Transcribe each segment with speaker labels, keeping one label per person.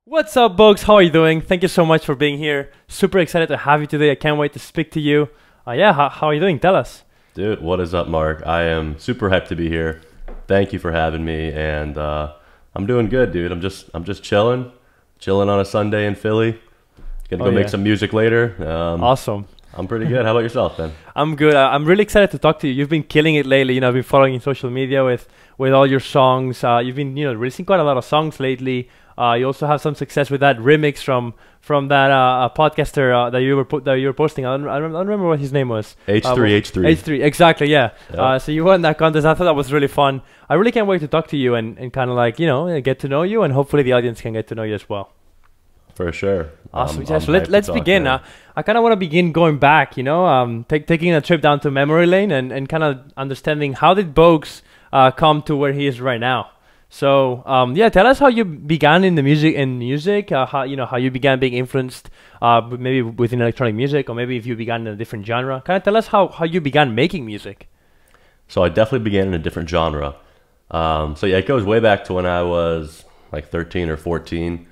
Speaker 1: What's up, Boges? How are you doing? Thank you so much for being here. Super excited to have you today. I can't wait to speak to you. How are you doing? Tell us.
Speaker 2: Dude, what is up, Mark? I am super hyped to be here. Thank you for having me, and I'm doing good, dude. I'm just chilling on a Sunday in Philly. Gonna go make some music later.
Speaker 1: Awesome.
Speaker 2: I'm pretty good. How about yourself, man?
Speaker 1: I'm good. I'm really excited to talk to you. You've been killing it lately. I've been following you on social media with all your songs. You've been releasing quite a lot of songs lately. You also have some success with that remix from that podcaster that you were posting. I don't remember what his name was.
Speaker 2: H3.
Speaker 1: H3, exactly, yeah.
Speaker 2: Yep.
Speaker 1: So you won that contest. I thought that was really fun. I really can't wait to talk to you and kind of get to know you, and hopefully the audience can get to know you as well.
Speaker 2: For sure.
Speaker 1: Awesome. So let's begin. I kind of want to begin going back, taking a trip down to memory lane and kind of understanding how did Boges come to where he is right now. So tell us how you began in the music, how you began being influenced, maybe within electronic music, or maybe if you began in a different genre. Kind of tell us how you began making music.
Speaker 2: So I definitely began in a different genre. It goes way back to when I was like 13 or 14.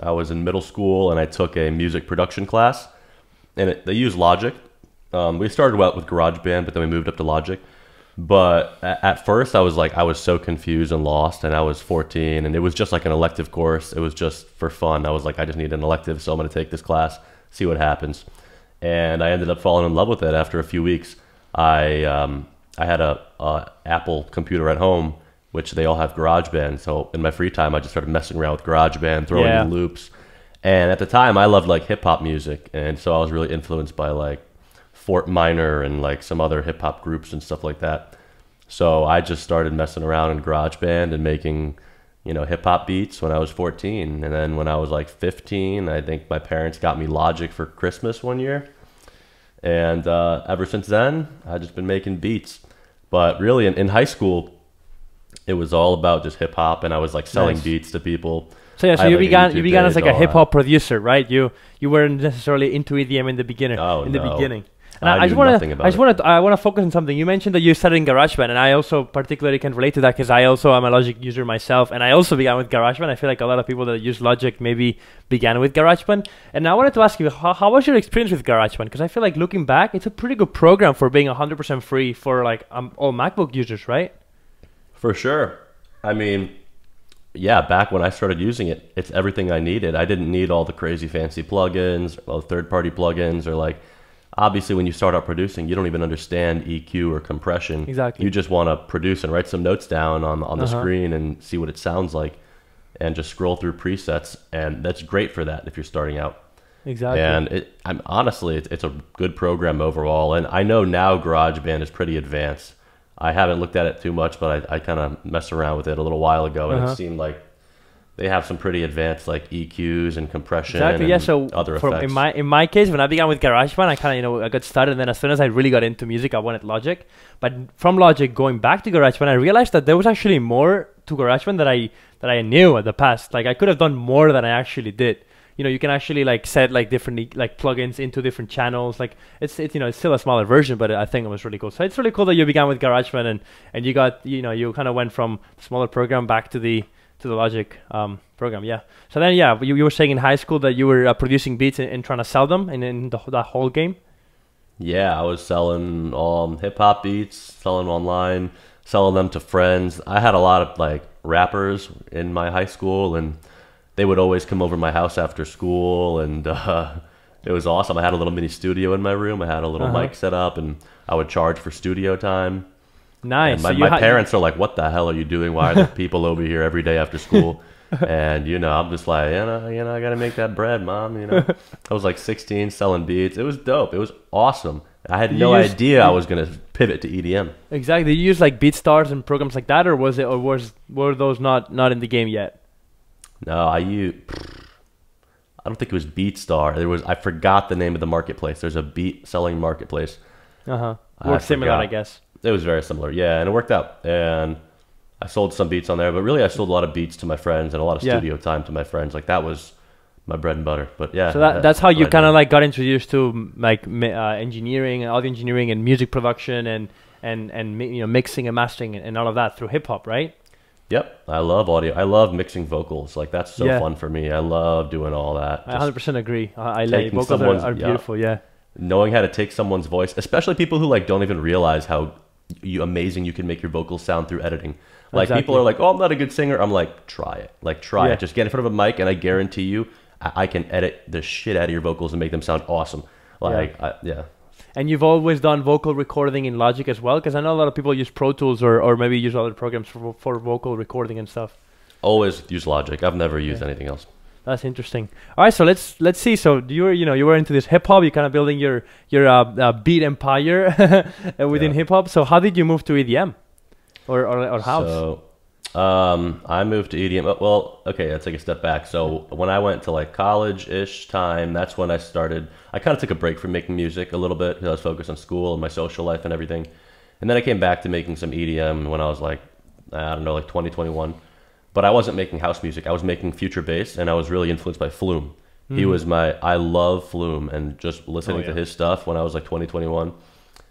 Speaker 2: I was in middle school and I took a music production class, and they use Logic. We started out with Garageband, but then we moved up to Logic. But at first I was so confused and lost, and I was 14, and it was just like an elective course. It was just for fun. I was like, I just need an elective, so I'm going to take this class, see what happens. And I ended up falling in love with it after a few weeks. I had a Apple computer at home, which they all have GarageBand. So in my free time, I just started messing around with GarageBand, throwing in loops. And at the time, I loved like hip hop music, and so I was really influenced by like Fort Minor and like some other hip hop groups and stuff like that. So I just started messing around in GarageBand and making, hip hop beats when I was 14. And then when I was like 15, I think my parents got me Logic for Christmas one year. And ever since then, I've just been making beats. But really in high school, it was all about just hip hop, and I was like selling beats to people.
Speaker 1: So you began as like a hip hop producer, right? You weren't necessarily into EDM in the beginning. And I want to focus on something. You mentioned that you started in GarageBand, and I also particularly can relate to that because I also am a Logic user myself, and I also began with GarageBand. I feel like a lot of people that use Logic maybe began with GarageBand. And I wanted to ask you, how was your experience with GarageBand? Because I feel like looking back, it's a pretty good program for being 100% free for like all MacBook users, right?
Speaker 2: For sure. I mean, yeah, back when I started using it, it's everything I needed. I didn't need all the crazy fancy plugins, all the third-party plugins, or like, obviously when you start out producing, you don't even understand EQ or compression.
Speaker 1: Exactly.
Speaker 2: You just want to produce and write some notes down on the screen and see what it sounds like, and just scroll through presets, and that's great for that if you're starting out.
Speaker 1: Exactly.
Speaker 2: And honestly, it's a good program overall, and I know now GarageBand is pretty advanced. I haven't looked at it too much, but I kind of messed around with it a little while ago, and it seemed like they have some pretty advanced like EQs and compression and other effects.
Speaker 1: In my case, when I began with GarageBand, I kind of I got started, and then as soon as I really got into music, I wanted Logic. But from Logic going back to GarageBand, I realized that there was actually more to GarageBand that I knew in the past. Like I could have done more than I actually did. You can actually like set like different like plugins into different channels. Like it's still a smaller version, but I think it was really cool. So it's really cool that you began with GarageBand and you got you kind of went from the smaller program back to the Logic program. Yeah. So then you were saying in high school that you were producing beats and trying to sell them in that whole game.
Speaker 2: Yeah, I was selling hip hop beats, selling online, selling them to friends. I had a lot of like rappers in my high school, and they would always come over my house after school, and it was awesome. I had a little mini studio in my room. I had a little mic set up, and I would charge for studio time.
Speaker 1: Nice.
Speaker 2: And my parents are like, "What the hell are you doing? Why are there people over here every day after school?" And I'm just like, I gotta make that bread, Mom. I was like 16 selling beats. It was dope. It was awesome. I had no idea I was gonna pivot to EDM.
Speaker 1: Exactly. Did you use like BeatStars and programs like that, or were those not in the game yet?
Speaker 2: No, I don't think it was BeatStar. I forgot the name of the marketplace. There's a beat selling marketplace.
Speaker 1: Worked similar, I guess.
Speaker 2: It was very similar, yeah, and it worked out. And I sold some beats on there, but really I sold a lot of beats to my friends and a lot of studio time to my friends. Like that was my bread and butter. But yeah.
Speaker 1: So that's how you kind of like got introduced to like engineering, audio engineering, and music production, and mixing and mastering and all of that through hip hop, right?
Speaker 2: Yep, I love audio. I love mixing vocals. Like that's so fun for me. I love doing all that.
Speaker 1: I 100% agree. I like
Speaker 2: taking
Speaker 1: vocals are beautiful. Yeah.
Speaker 2: Knowing how to take someone's voice, especially people who like don't even realize how amazing you can make your vocals sound through editing. Like people are like, "Oh, I'm not a good singer." I'm like, "Try it. Like try it. Just get in front of a mic, and I guarantee you, I can edit the shit out of your vocals and make them sound awesome." Like, yeah.
Speaker 1: And you've always done vocal recording in Logic as well, because I know a lot of people use Pro Tools or maybe use other programs for vocal recording and stuff.
Speaker 2: Always use Logic. I've never used anything else.
Speaker 1: That's interesting. All right, so let's see. So you were into this hip hop. You're kind of building your beat empire within hip hop. So how did you move to EDM or house?
Speaker 2: So I moved to EDM. Well, okay, let's take a step back. So when I went to like college-ish time, that's when I started. I kind of took a break from making music a little bit because I was focused on school and my social life and everything. And then I came back to making some EDM when I was like, I don't know, like 2021. But I wasn't making house music. I was making future bass, and I was really influenced by Flume. He was I love Flume, and just listening to his stuff when I was like 2021,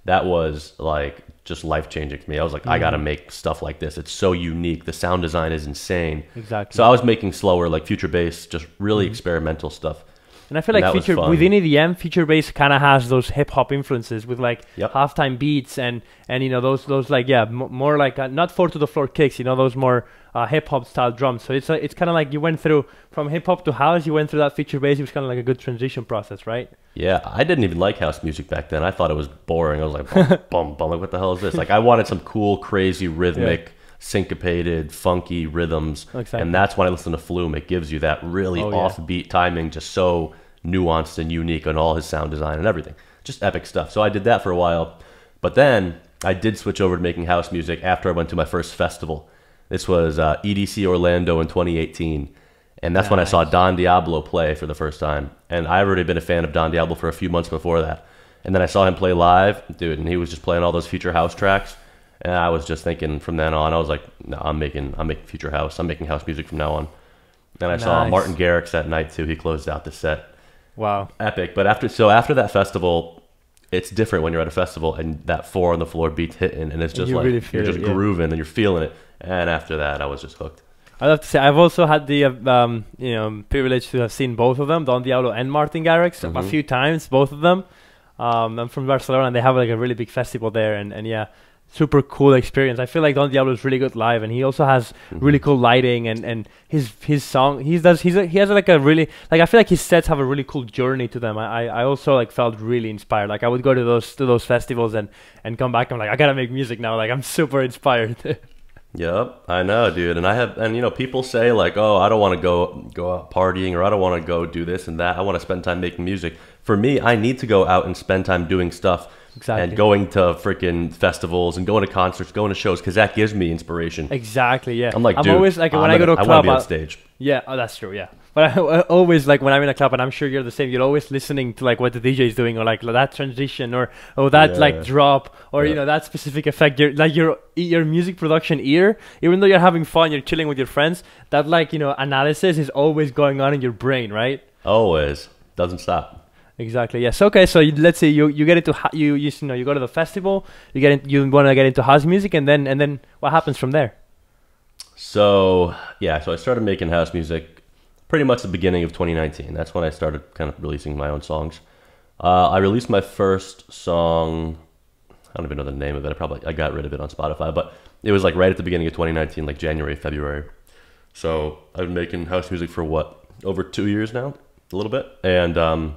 Speaker 2: that was like just life-changing to me. I was like, I gotta make stuff like this. It's so unique. The sound design is insane.
Speaker 1: Exactly.
Speaker 2: So I was making slower, like future bass, just really experimental stuff.
Speaker 1: And I feel like within EDM, future bass kind of has those hip hop influences with like halftime beats and those like more like not 4 to the floor kicks, those more hip hop style drums. So it's kind of like you went through from hip hop to house. You went through that future bass. It was kind of like a good transition process, right? Yeah,
Speaker 2: I didn't even like house music back then. I thought it was boring. I was like, bum, bum, bum. Like, what the hell is this? Like, I wanted some cool, crazy, rhythmic, syncopated, funky rhythms. Exactly. And that's when I listen to Flume. It gives you that really offbeat timing, just so nuanced and unique on all his sound design and everything. Just epic stuff. So I did that for a while. But then I did switch over to making house music after I went to my first festival. This was EDC Orlando in 2018. And that's when I saw Don Diablo play for the first time. And I've already been a fan of Don Diablo for a few months before that. And then I saw him play live, dude, and he was just playing all those future house tracks. And I was just thinking from then on, I was like, no, I'm making future house. I'm making house music from now on. And I saw Martin Garrix that night too. He closed out the set.
Speaker 1: Wow.
Speaker 2: Epic. But after that festival, it's different when you're at a festival and that 4 on the floor beat's hitting, and it's just like really you're just grooving and you're feeling it. And after that, I was just hooked.
Speaker 1: I have to say, I've also had the privilege to have seen both of them, Don Diablo and Martin Garrix, a few times, both of them. I'm from Barcelona, and they have like a really big festival there, and yeah, super cool experience. I feel like Don Diablo is really good live, and he also has really cool lighting, and his song he has like a really, like, I feel like his sets have a really cool journey to them. I also like felt really inspired. Like I would go to those festivals and come back. I'm like, I gotta make music now. Like I'm super inspired.
Speaker 2: Yep, I know, dude. And people say like, oh, I don't want to go out partying, or I don't want to go do this and that. I want to spend time making music. For me, I need to go out and spend time doing stuff. Exactly. And going to freaking festivals and going to concerts, going to shows, because that gives me inspiration.
Speaker 1: Exactly, yeah.
Speaker 2: I'm like, dude,
Speaker 1: I'm always like, when I go to a club,
Speaker 2: I want to be on stage.
Speaker 1: Yeah, oh, that's true, yeah. But I always, like, when I'm in a club, and I'm sure you're the same, you're always listening to like what the DJ is doing, or like that transition, or that like drop, or that specific effect. Your music production ear, even though you're having fun, you're chilling with your friends, that like analysis is always going on in your brain, right?
Speaker 2: Always, doesn't stop.
Speaker 1: Exactly. Yes. Okay. So let's say you get into you go to the festival, you want to get into house music, and then what happens from there?
Speaker 2: So I started making house music pretty much the beginning of 2019. That's when I started kind of releasing my own songs. I released my first song. I don't even know the name of it. I got rid of it on Spotify, but it was like right at the beginning of 2019, like January, February. So I've been making house music for over 2 years now, a little bit, and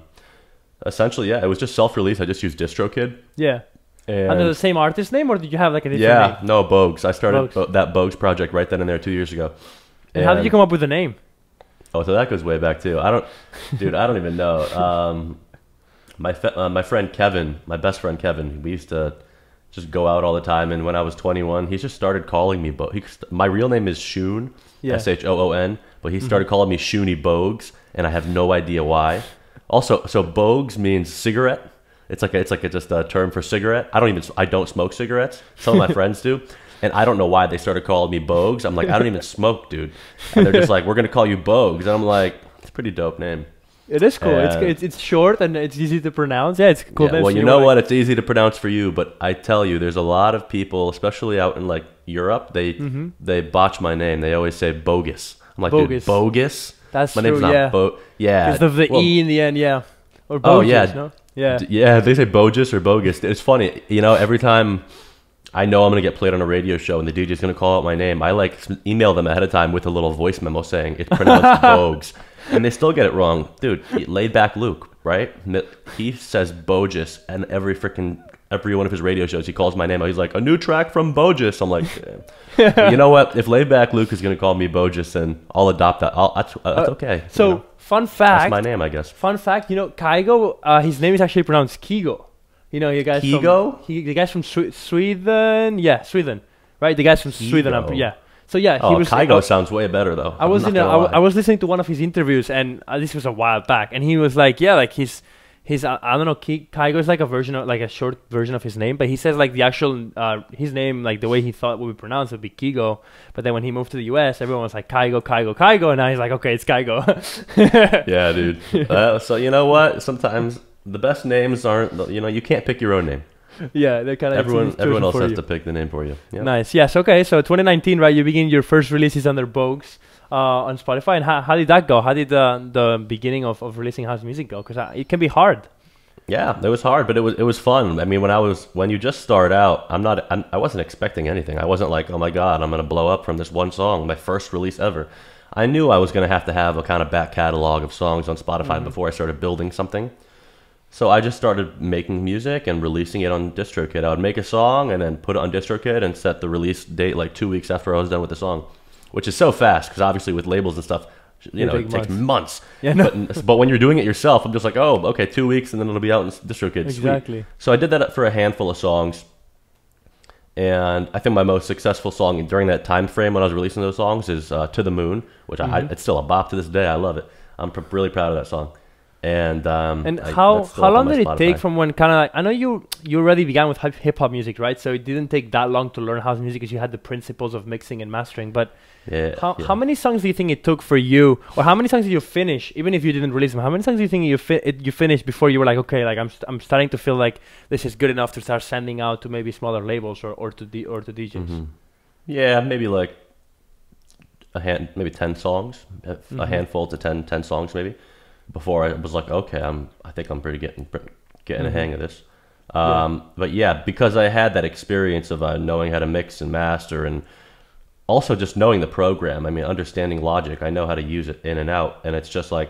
Speaker 2: essentially, it was just self-release. I just used DistroKid. Yeah. And
Speaker 1: under the same artist name, or did you have like a different name?
Speaker 2: Yeah, no, Boges. I started that Boges project right then and there 2 years ago.
Speaker 1: And how did you come up with the name?
Speaker 2: Oh, so that goes way back too. I don't even know. My friend Kevin, my best friend Kevin, we used to just go out all the time. And when I was 21, he just started calling me my real name is Shoon, Shoon, but he started calling me Shoony Boges, and I have no idea why. Also, so Boges means cigarette. It's like just a term for cigarette. I don't smoke cigarettes. Some of my friends do. And I don't know why they started calling me Boges. I'm like, I don't even smoke, dude. And they're just like, we're going to call you Boges. And I'm like, it's a pretty dope name.
Speaker 1: It is cool.
Speaker 2: And-
Speaker 1: It's short and it's easy to pronounce. Yeah, it's a cool.
Speaker 2: Yeah,
Speaker 1: name,
Speaker 2: well,
Speaker 1: so
Speaker 2: you
Speaker 1: you
Speaker 2: know
Speaker 1: wanna-
Speaker 2: what? It's easy to pronounce for you, but I tell you, there's a lot of people, especially out in like Europe, they botch my name. They always say Boges. I'm like, dude,
Speaker 1: Bogus.
Speaker 2: Bogus?
Speaker 1: That's
Speaker 2: My
Speaker 1: true.
Speaker 2: name's not
Speaker 1: Yeah,
Speaker 2: Yeah.
Speaker 1: because of the
Speaker 2: Well,
Speaker 1: E in the end. Yeah, or
Speaker 2: Oh,
Speaker 1: Boges,
Speaker 2: yeah.
Speaker 1: no? Yeah.
Speaker 2: Yeah, they say Bogus or Bogus. It's funny, you know. Every time I know I'm gonna get played on a radio show and the DJ's gonna call out my name, I like email them ahead of time with a little voice memo saying it's pronounced Bogues, and they still get it wrong, dude. Laid back Luke, right? He says Bogus, and every one of his radio shows he calls my name out. He's like, a new track from Bogus. I'm like, you know what? If Laid Back Luke is gonna call me Bogus, then I'll adopt that. That's okay.
Speaker 1: So
Speaker 2: you know?
Speaker 1: fun fact.
Speaker 2: That's my name, I guess.
Speaker 1: Fun fact. You know, Kygo. His name is actually pronounced Kigo. You know, you guys
Speaker 2: Kigo?
Speaker 1: the guys from Sweden. Yeah, Sweden. Right, the guys from Sweden.
Speaker 2: Kigo.
Speaker 1: Yeah. So yeah,
Speaker 2: Oh,
Speaker 1: he was.
Speaker 2: Kygo sounds way better though.
Speaker 1: I was
Speaker 2: I'm not gonna lie.
Speaker 1: I was listening to one of his interviews, and this was a while back, and he was like, yeah, like his I don't know, Kygo is like a version of like a short version of his name, but he says like the actual his name, like the way he thought would be pronounced would be Kigo, but then when he moved to the US, everyone was like Kygo, Kygo, Kygo, and now he's like, okay, it's Kygo.
Speaker 2: Yeah, dude. So you know what? Sometimes the best names aren't. You know, you can't pick your own name.
Speaker 1: Yeah, they're kind of
Speaker 2: Everyone else has to pick the name for you. Yeah.
Speaker 1: Nice. Yes. Okay. So 2019, right? You begin your first releases under Boges on Spotify, and how did that go? How did the beginning of releasing house music go? Because it can be hard.
Speaker 2: Yeah, it was hard, but it was fun. I mean, when you just start out, I wasn't expecting anything. I wasn't like, oh my god, I'm gonna blow up from this one song, my first release ever. I knew I was gonna have to have a kind of back catalog of songs on Spotify before I started building something. So I just started making music and releasing it on DistroKid. I would make a song and then put it on DistroKid and set the release date like 2 weeks after I was done with the song, which is so fast because obviously with labels and stuff, you know, it takes months.
Speaker 1: Yeah, no.
Speaker 2: But when you're doing it yourself, I'm just like, oh, okay, 2 weeks and then it'll be out in DistroKid.
Speaker 1: Exactly.
Speaker 2: Sweet. So I did that for a handful of songs. And I think my most successful song during that time frame when I was releasing those songs is To the Moon, which it's still a bop to this day. I love it. I'm really proud of that song. And
Speaker 1: how long did it take from when kind of like, I know you already began with hip hop music, right? So it didn't take that long to learn house music because you had the principles of mixing and mastering. But how many songs do you think it took for you, or how many songs did you finish, even if you didn't release them? How many songs do you think you finished before you were like, okay, like I'm starting to feel like this is good enough to start sending out to maybe smaller labels or to DJs?
Speaker 2: Mm-hmm. Yeah, maybe like maybe 10 songs, a handful to 10 songs maybe. Before I was like, okay, I think I'm pretty getting a hang of this. But yeah, because I had that experience of knowing how to mix and master, and also just knowing the program. I mean, understanding Logic, I know how to use it in and out, and it's just like,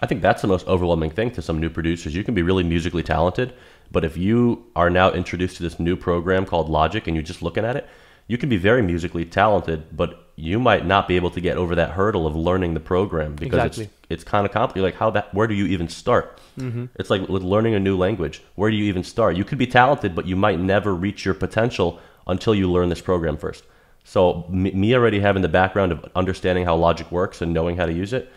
Speaker 2: I think that's the most overwhelming thing to some new producers. You can be really musically talented, but if you are now introduced to this new program called Logic and you're just looking at it, you can be very musically talented, but you might not be able to get over that hurdle of learning the program because it's kind of complicated. Like where do you even start? It's like with learning a new language. Where do you even start? You could be talented, but you might never reach your potential until you learn this program first. So me already having the background of understanding how Logic works and knowing how to use it,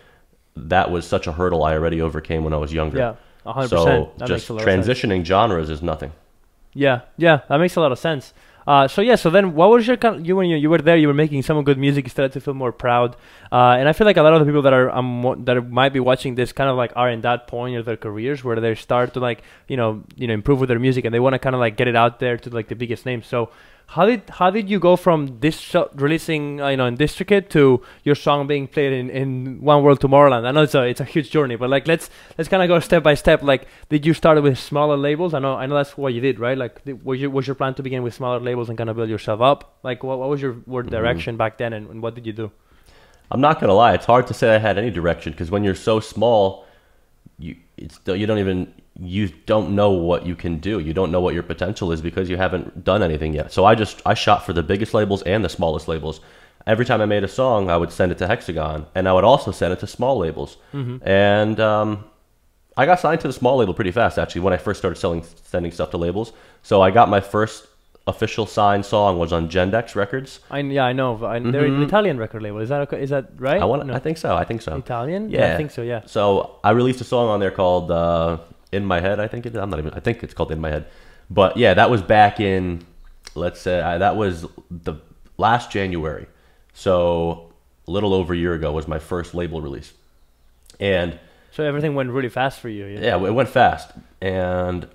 Speaker 2: that was such a hurdle I already overcame when I was younger.
Speaker 1: Yeah, 100%.
Speaker 2: So
Speaker 1: that
Speaker 2: just
Speaker 1: makes a lot
Speaker 2: transitioning genres is nothing.
Speaker 1: Yeah, that makes a lot of sense. So then what was your when you were there, you were making some good music, you started to feel more proud, and I feel like a lot of the people that are that might be watching this kind of like are in that point of their careers where they start to like improve with their music, and they want to kind of like get it out there to like the biggest names. So how did you go from this releasing in DistroKid to your song being played in One World Tomorrowland? I know it's a huge journey, but like let's kind of go step by step. Like, did you start with smaller labels? I know that's what you did, right? Like, was your plan to begin with smaller labels and kind of build yourself up? Like, what was your direction back then, and what did you do?
Speaker 2: I'm not gonna lie, it's hard to say I had any direction because when you're so small, you don't know what you can do. You don't know what your potential is because you haven't done anything yet. So I shot for the biggest labels and the smallest labels. Every time I made a song, I would send it to Hexagon, and I would also send it to small labels. And I got signed to the small label pretty fast, actually, when I first started sending stuff to labels. So I got my first official signed song was on Gendex Records.
Speaker 1: I know. They're an Italian record label. Is that okay? Is that right?
Speaker 2: I think so.
Speaker 1: Italian?
Speaker 2: Yeah.
Speaker 1: I think so, yeah.
Speaker 2: So I released a song on there called In My Head, I think it is. I think it's called In My Head. But yeah, that was back in, let's say, that was the last January. So a little over a year ago was my first label release. And
Speaker 1: So everything went really fast for you.
Speaker 2: Yeah, it went fast, and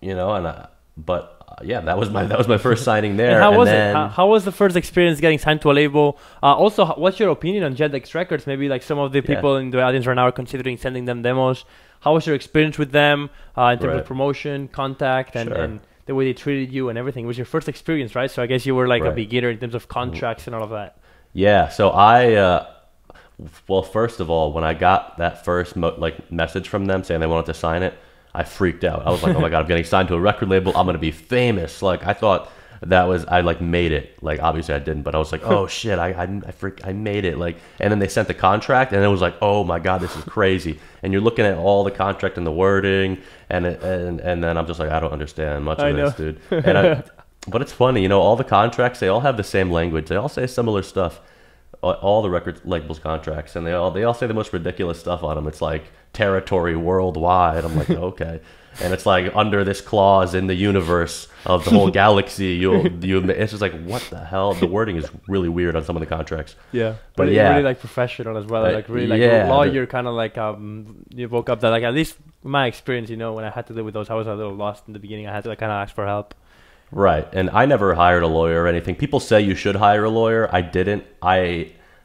Speaker 2: yeah, that was my first signing there.
Speaker 1: And how was
Speaker 2: then,
Speaker 1: it? How was the first experience getting signed to a label? Also, what's your opinion on Gendex Records? Maybe like some of the people in the audience right now are considering sending them demos. How was your experience with them in terms of promotion, contact, and the way they treated you and everything? It was your first experience, right? So I guess you were like a beginner in terms of contracts and all of that.
Speaker 2: Yeah. So well, first of all, when I got that first message from them saying they wanted to sign it, I freaked out. I was like, oh my God, I'm getting signed to a record label. I'm going to be famous. Like, I thought I like made it. Like, obviously I didn't, but I was like, oh shit, I made it. Like, and then they sent the contract and it was like, oh my God, this is crazy. And you're looking at all the contract and the wording and then I'm just like, I don't understand much of this, dude. But it's funny, all the contracts, they all have the same language. They all say similar stuff. All the record labels contracts, and they all say the most ridiculous stuff on them. It's like territory worldwide. I'm like, okay, and it's like under this clause in the universe of the whole galaxy. It's just like, what the hell? The wording is really weird on some of the contracts.
Speaker 1: Yeah, but yeah, really like professional as well. Like really like lawyer kind of like you woke up that like, at least in my experience, when I had to deal with those, I was a little lost in the beginning. I had to kind of ask for help.
Speaker 2: Right, and I never hired a lawyer or anything. People say you should hire a lawyer. I didn't.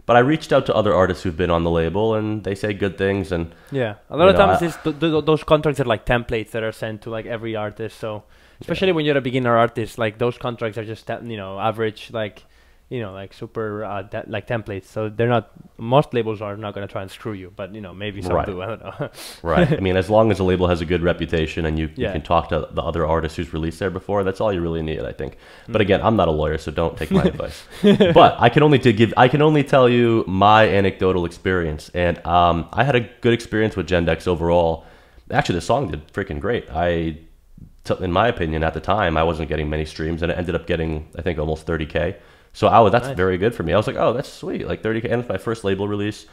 Speaker 2: But I reached out to other artists who've been on the label, and they say good things. And
Speaker 1: yeah, a lot of times those contracts are like templates that are sent to like every artist. So especially when you're a beginner artist, like those contracts are just average, like like super like templates. So they're not. Most labels are not going to try and screw you, but maybe some do. I don't know.
Speaker 2: Right. I mean, as long as the label has a good reputation and you can talk to the other artists who's released there before, that's all you really need, I think. But again, I'm not a lawyer, so don't take my advice. But I can only tell you my anecdotal experience, and I had a good experience with Gendex overall. Actually, the song did freaking great. In my opinion, at the time, I wasn't getting many streams, and it ended up getting, I think, almost 30K. So that's nice. Very good for me. I was like, oh, that's sweet. Like 30K, and it's my first label release,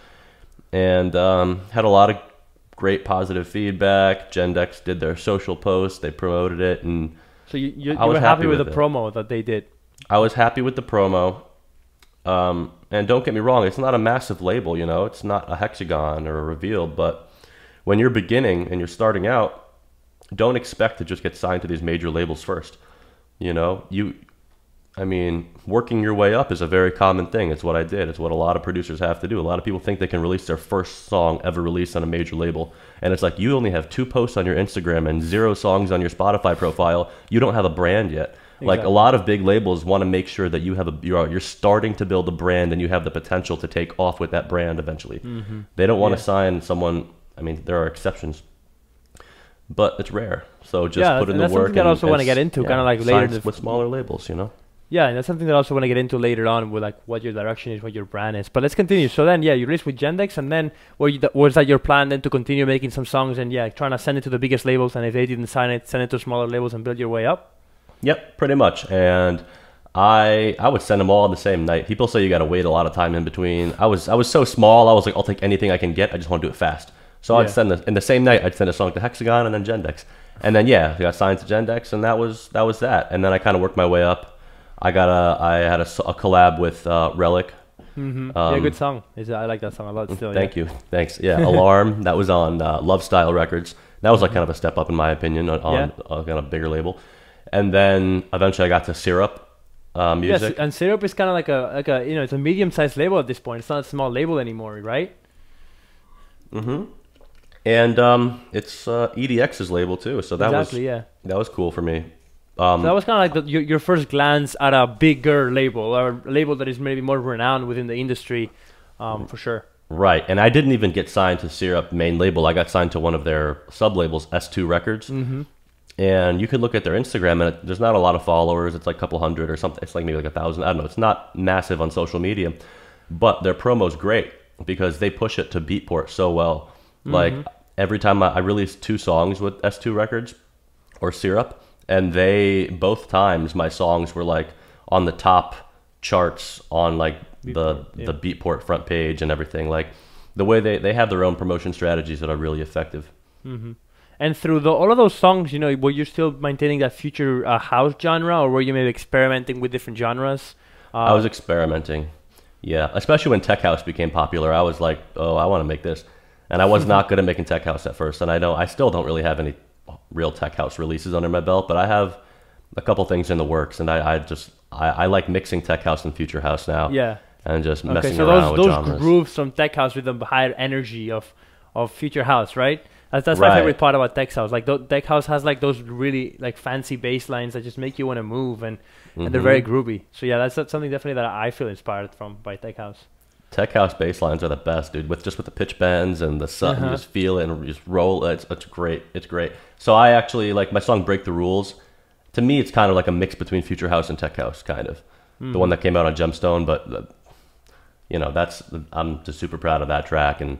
Speaker 2: and had a lot of great positive feedback. Gendex did their social posts, they promoted it, and
Speaker 1: so you were happy with the promo that they did.
Speaker 2: I was happy with the promo, and don't get me wrong, it's not a massive label, it's not a Hexagon or a Reveal, but when you're beginning and you're starting out, don't expect to just get signed to these major labels first. Working your way up is a very common thing. It's what I did. It's what a lot of producers have to do. A lot of people think they can release their first song ever released on a major label. And it's like, you only have 2 posts on your Instagram and 0 songs on your Spotify profile. You don't have a brand yet. Exactly. Like, a lot of big labels want to make sure that you have you're starting to build a brand and you have the potential to take off with that brand eventually. Mm-hmm. They don't want to sign someone. There are exceptions, but it's rare. So just put in the work.
Speaker 1: That's something that I also want to get into, kind of like later
Speaker 2: with smaller labels,
Speaker 1: Yeah, and that's something that I also want to get into later on with like what your direction is, what your brand is. But let's continue. So then, you released with Gendex, and then was that your plan then to continue making some songs and trying to send it to the biggest labels, and if they didn't sign it, send it to smaller labels and build your way up?
Speaker 2: Yep, pretty much. And I would send them all on the same night. People say you got to wait a lot of time in between. I was so small. I was like, I'll take anything I can get. I just want to do it fast. So I'd send in the same night. I'd send a song to Hexagon and then Gendex, and then I got signed to Gendex, and that was that. And then I kind of worked my way up. I had a collab with Relic.
Speaker 1: Mm-hmm. Good song. I like that song a lot still.
Speaker 2: Thank you. Thanks. Yeah, Alarm. That was on Love Style Records. That was like kind of a step up in my opinion on kind of bigger label. And then eventually I got to Syrup Music.
Speaker 1: Yes, and Syrup is kind of like a it's a medium-sized label at this point. It's not a small label anymore, right?
Speaker 2: Mm-hmm. And it's EDX's label too. So that was cool for me.
Speaker 1: So that was kind of like your first glance at a bigger label, or a label that is maybe more renowned within the industry, for sure.
Speaker 2: Right, and I didn't even get signed to Syrup main label. I got signed to one of their sub-labels, S2 Records. Mm-hmm. And you can look at their Instagram, and there's not a lot of followers. It's like a couple hundred or something. It's like maybe like 1,000. I don't know. It's not massive on social media. But their promo's great because they push it to Beatport so well. Mm-hmm. Like, every time I released 2 songs with S2 Records or Syrup, and both times my songs were like on the top charts on like the Beatport front page and everything. Like, the way they have their own promotion strategies that are really effective.
Speaker 1: Mm-hmm. And through all of those songs, were you still maintaining that future house genre, or were you maybe experimenting with different genres?
Speaker 2: I was experimenting, yeah. Especially when tech house became popular, I was like, oh, I want to make this. And I was not good at making tech house at first, and I still don't really have any real tech house releases under my belt, but I have a couple things in the works, and I like mixing tech house and future house now.
Speaker 1: Yeah.
Speaker 2: And just
Speaker 1: Okay,
Speaker 2: messing
Speaker 1: so
Speaker 2: around with
Speaker 1: those
Speaker 2: genres.
Speaker 1: grooves from tech house with the higher energy of future house, right? That's
Speaker 2: Right.
Speaker 1: my favorite part about tech house. Like tech house has like those really like fancy bass lines that just make you want to move, and they're very groovy. So yeah, that's something definitely that I feel inspired from by tech house.
Speaker 2: Tech house bass lines are the best, dude. With the pitch bends and the you just feel it and just roll. It's great. It's great. So I actually like my song "Break the Rules." To me, it's kind of like a mix between future house and tech house, kind of. The one that came out on Gemstone, but I'm just super proud of that track, and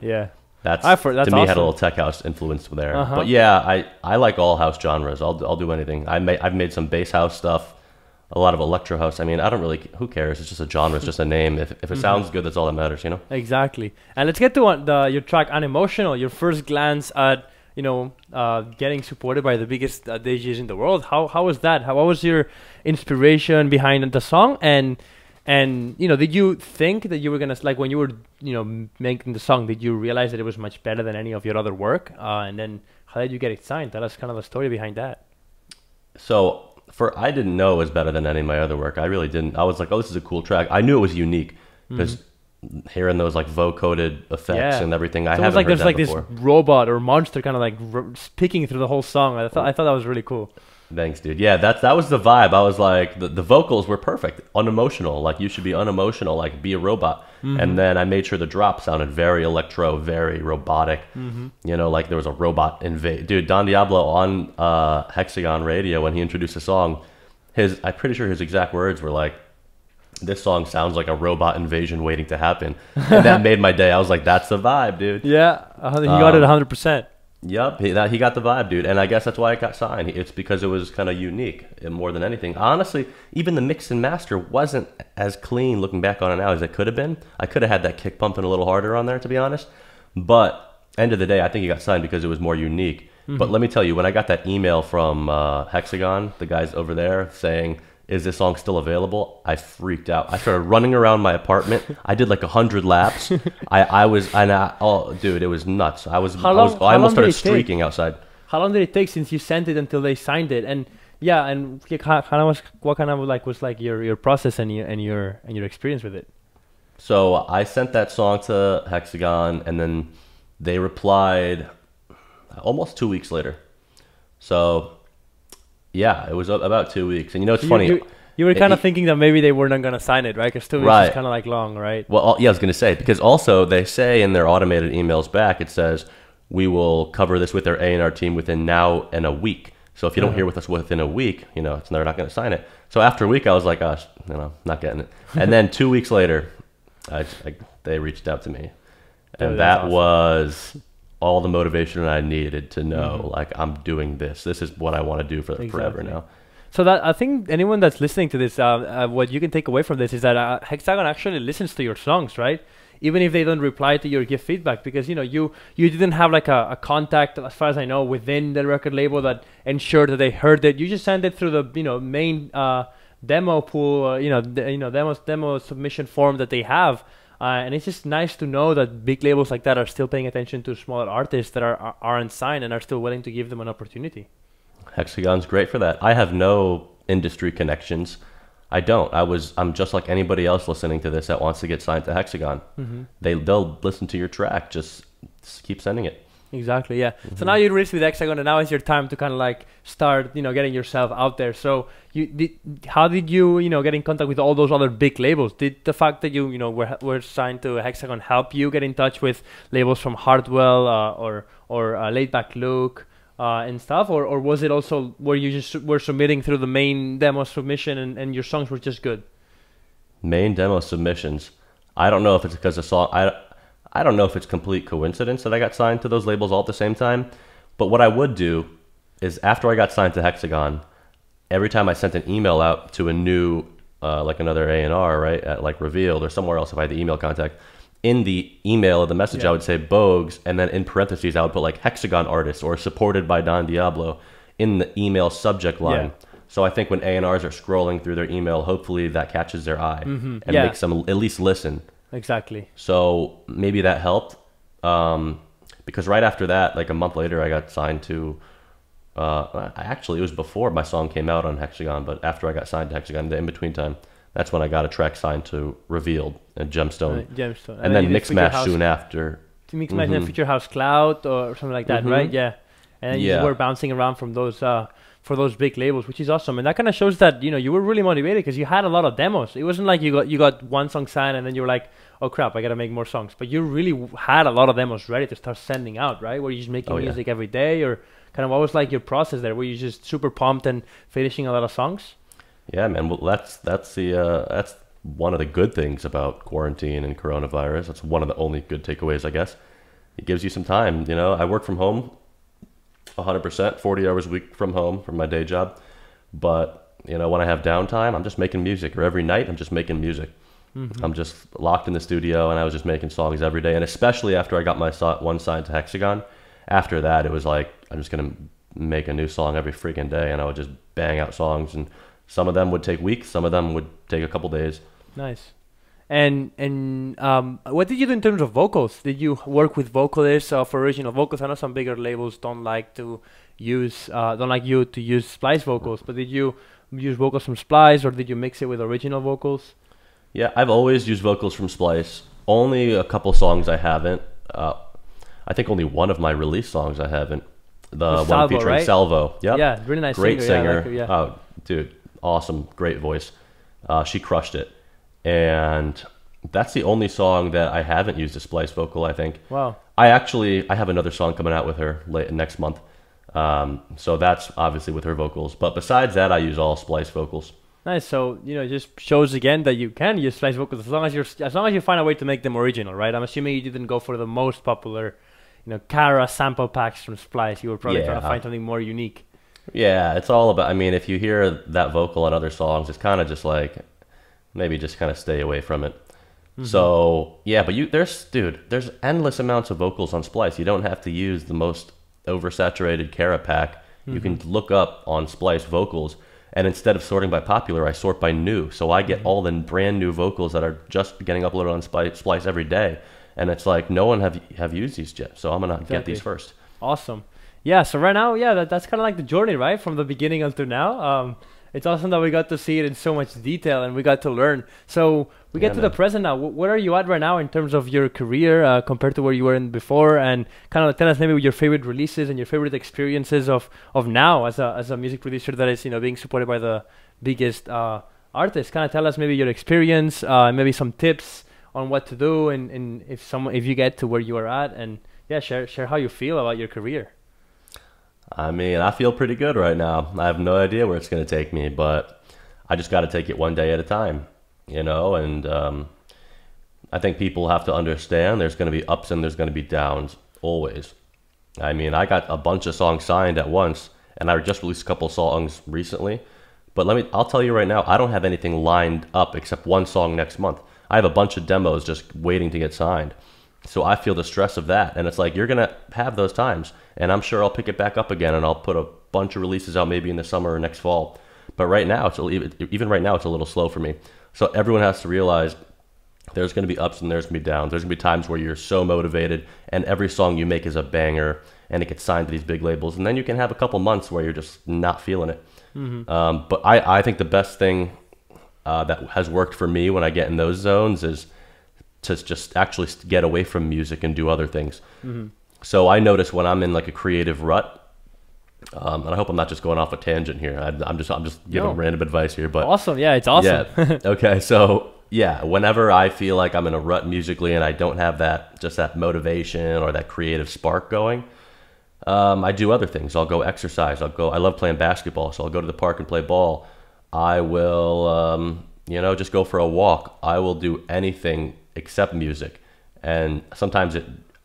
Speaker 2: that's to me
Speaker 1: awesome.
Speaker 2: had a little tech house influence there. But yeah, I like all house genres. I'll do anything. I've made some bass house stuff, a lot of electro house. I mean, I don't really, who cares? It's just a genre. It's just a name. If it sounds good, that's all that matters, you know?
Speaker 1: Exactly. And let's get to your track Unemotional, your first glance at, getting supported by the biggest DJs in the world. How was that? What was your inspiration behind the song? And did you think that you were going to, like when you were, making the song, did you realize that it was much better than any of your other work? And then how did you get it signed? Tell us kind of the story behind that.
Speaker 2: So, I didn't know it was better than any of my other work. I really didn't. I was like, oh, this is a cool track. I knew it was unique because hearing those like vocoded effects and everything, I haven't heard that before.
Speaker 1: This robot or monster kind of like picking through the whole song. I thought that was really cool.
Speaker 2: Thanks, dude. Yeah, that was the vibe. I was like, the vocals were perfect, unemotional. Like you should be unemotional, like be a robot. And then I made sure the drop sounded very electro, very robotic. Like there was a robot invade. Dude, Don Diablo on Hexagon Radio when he introduced the song, I'm pretty sure his exact words were like, "This song sounds like a robot invasion waiting to happen," and that made my day. I was like, "That's the vibe, dude."
Speaker 1: Yeah, he got it 100%.
Speaker 2: Yep, he got the vibe, dude, and I guess that's why it got signed. It's because it was kind of unique more than anything. Honestly, even the mix and master wasn't as clean looking back on it now as it could have been. I could have had that kick pumping a little harder on there, to be honest. But end of the day, I think he got signed because it was more unique. But let me tell you, when I got that email from Hexagon, the guys over there saying, "Is this song still available?" I freaked out. I started running around my apartment. I did like 100 laps. Dude, it was nuts. I almost started streaking outside.
Speaker 1: How long did it take since you sent it until they signed it? And what kind of was your process and your experience with it?
Speaker 2: So I sent that song to Hexagon, and then they replied almost 2 weeks later. So yeah, it was about 2 weeks. And it's funny.
Speaker 1: You were kind of thinking that maybe they weren't going to sign it, right? Because 2 weeks is kind of like long, right?
Speaker 2: Well, yeah, I was going to say, because also they say in their automated emails back, it says, "We will cover this with our A&R team within now and a week. So if you don't hear with us within a week, they're not going to sign it." So after a week, I was like, "Gosh, not getting it." And then 2 weeks later, they reached out to me. And that awesome. Was all the motivation I needed to know, like, I'm doing this. This is what I want to do forever now.
Speaker 1: So that I think anyone that's listening to this, what you can take away from this is that Hexagon actually listens to your songs, right? Even if they don't reply to you or give feedback, because you didn't have like a contact, as far as I know, within the record label that ensured that they heard it. You just sent it through the main demo pool, demo submission form that they have. And it's just nice to know that big labels like that are still paying attention to smaller artists that aren't signed and are still willing to give them an opportunity.
Speaker 2: Hexagon's great for that. I have no industry connections. I don't. I'm just like anybody else listening to this that wants to get signed to Hexagon. They'll listen to your track. Just keep sending it.
Speaker 1: Exactly, yeah. So now you're released with Hexagon, and now is your time to kind of like start, getting yourself out there. So how did you, get in contact with all those other big labels? Did the fact that you, were signed to Hexagon help you get in touch with labels from Hardwell or Laid Back Luke and stuff, or was it also where you just were submitting through the main demo submission and your songs were just good?
Speaker 2: Main demo submissions. I don't know if it's because the song. I don't know if it's complete coincidence that I got signed to those labels all at the same time, but what I would do is after I got signed to Hexagon, every time I sent an email out to a new, like another A&R, right, at like Revealed or somewhere else if I had the email contact, in the email of the message I would say Boges, and then in parentheses I would put like Hexagon artist or supported by Don Diablo in the email subject line. Yeah. So I think when A&Rs are scrolling through their email, hopefully that catches their eye and makes them at least listen.
Speaker 1: Exactly.
Speaker 2: So maybe that helped. because right after that, like a month later, I got signed to. Actually, it was before my song came out on Hexagon, but after I got signed to Hexagon, the in between time, that's when I got a track signed to Revealed and Gemstone,
Speaker 1: Gemstone,
Speaker 2: and then
Speaker 1: you did
Speaker 2: Mixmash soon after.
Speaker 1: To Mixmash and Future House Cloud or something like that, right? Yeah, and then you just were bouncing around from those for those big labels, which is awesome, and that kind of shows that you were really motivated because you had a lot of demos. It wasn't like you got one song signed and then you were like, oh crap, I gotta make more songs. But you really had a lot of demos ready to start sending out, right? Were you just making music every day, or kind of what was like your process there? Were you just super pumped and finishing a lot of songs?
Speaker 2: Yeah, man. Well, that's one of the good things about quarantine and coronavirus. That's one of the only good takeaways, I guess. It gives you some time. I work from home 100%, 40 hours a week from home from my day job. But, when I have downtime, I'm just making music. Or every night, I'm just making music. I'm just locked in the studio, and I was just making songs every day. And especially after I got my one signed to Hexagon, after that, it was like, I'm just going to make a new song every freaking day. And I would just bang out songs. And some of them would take weeks. Some of them would take a couple days.
Speaker 1: Nice. And what did you do in terms of vocals? Did you work with vocalists for original vocals? I know some bigger labels don't like you to use splice vocals, but did you use vocals from Splice, or did you mix it with original vocals?
Speaker 2: Yeah, I've always used vocals from Splice. Only a couple songs I haven't. I think only one of my release songs I haven't. The one
Speaker 1: Salvo,
Speaker 2: featuring
Speaker 1: right?
Speaker 2: Salvo. Yep.
Speaker 1: Yeah, really nice
Speaker 2: Great singer.
Speaker 1: Yeah, I like her, yeah.
Speaker 2: Oh, dude, awesome, great voice. She crushed it. And that's the only song that I haven't used a Splice vocal, I think.
Speaker 1: Wow.
Speaker 2: I have another song coming out with her next month. So that's obviously with her vocals. But besides that, I use all Splice vocals.
Speaker 1: Nice. So, it just shows again that you can use Splice vocals as long as you find a way to make them original, right? I'm assuming you didn't go for the most popular, Cara sample packs from Splice. You were probably trying to find something more unique. Yeah,
Speaker 2: it's all about, if you hear that vocal on other songs, it's kind of just like, maybe just kind of stay away from it. So, yeah, but there's endless amounts of vocals on Splice. You don't have to use the most oversaturated Cara pack. You can look up on Splice vocals, and instead of sorting by popular, I sort by new. So I get all the brand new vocals that are just getting uploaded on Splice every day. And it's like, no one have used these yet, so I'm going to get these first.
Speaker 1: Awesome. Yeah, so right now, that's kind of like the journey, right? From the beginning until now. It's awesome that we got to see it in so much detail and we got to learn. So we get to the present now. Where are you at right now in terms of your career compared to where you were in before? And kind of tell us maybe your favorite releases and your favorite experiences of now as a music producer that is being supported by the biggest artists. Kind of tell us maybe your experience, maybe some tips on what to do, and if you get to where you are at, and share how you feel about your career.
Speaker 2: I feel pretty good right now. I have no idea where it's going to take me, but I just got to take it one day at a time, and I think people have to understand there's going to be ups and there's going to be downs always. I got a bunch of songs signed at once, and I just released a couple songs recently, but I'll tell you right now, I don't have anything lined up except one song next month. I have a bunch of demos just waiting to get signed. So I feel the stress of that, and it's like, you're going to have those times, and I'm sure I'll pick it back up again, and I'll put a bunch of releases out maybe in the summer or next fall. But right now, even right now, it's a little slow for me. So everyone has to realize there's going to be ups and there's going to be downs. There's going to be times where you're so motivated, and every song you make is a banger, and it gets signed to these big labels, and then you can have a couple months where you're just not feeling it. But I think the best thing that has worked for me when I get in those zones is to just actually get away from music and do other things. So I notice when I'm in like a creative rut, and I hope I'm not just going off a tangent here. I'm just giving random advice here, but
Speaker 1: awesome. Yeah, it's awesome.
Speaker 2: Yeah. Okay. So yeah, whenever I feel like I'm in a rut musically and I don't have that motivation or that creative spark going, I do other things. I'll go exercise. I love playing basketball, so I'll go to the park and play ball. I will, just go for a walk. I will do anything except music. And sometimes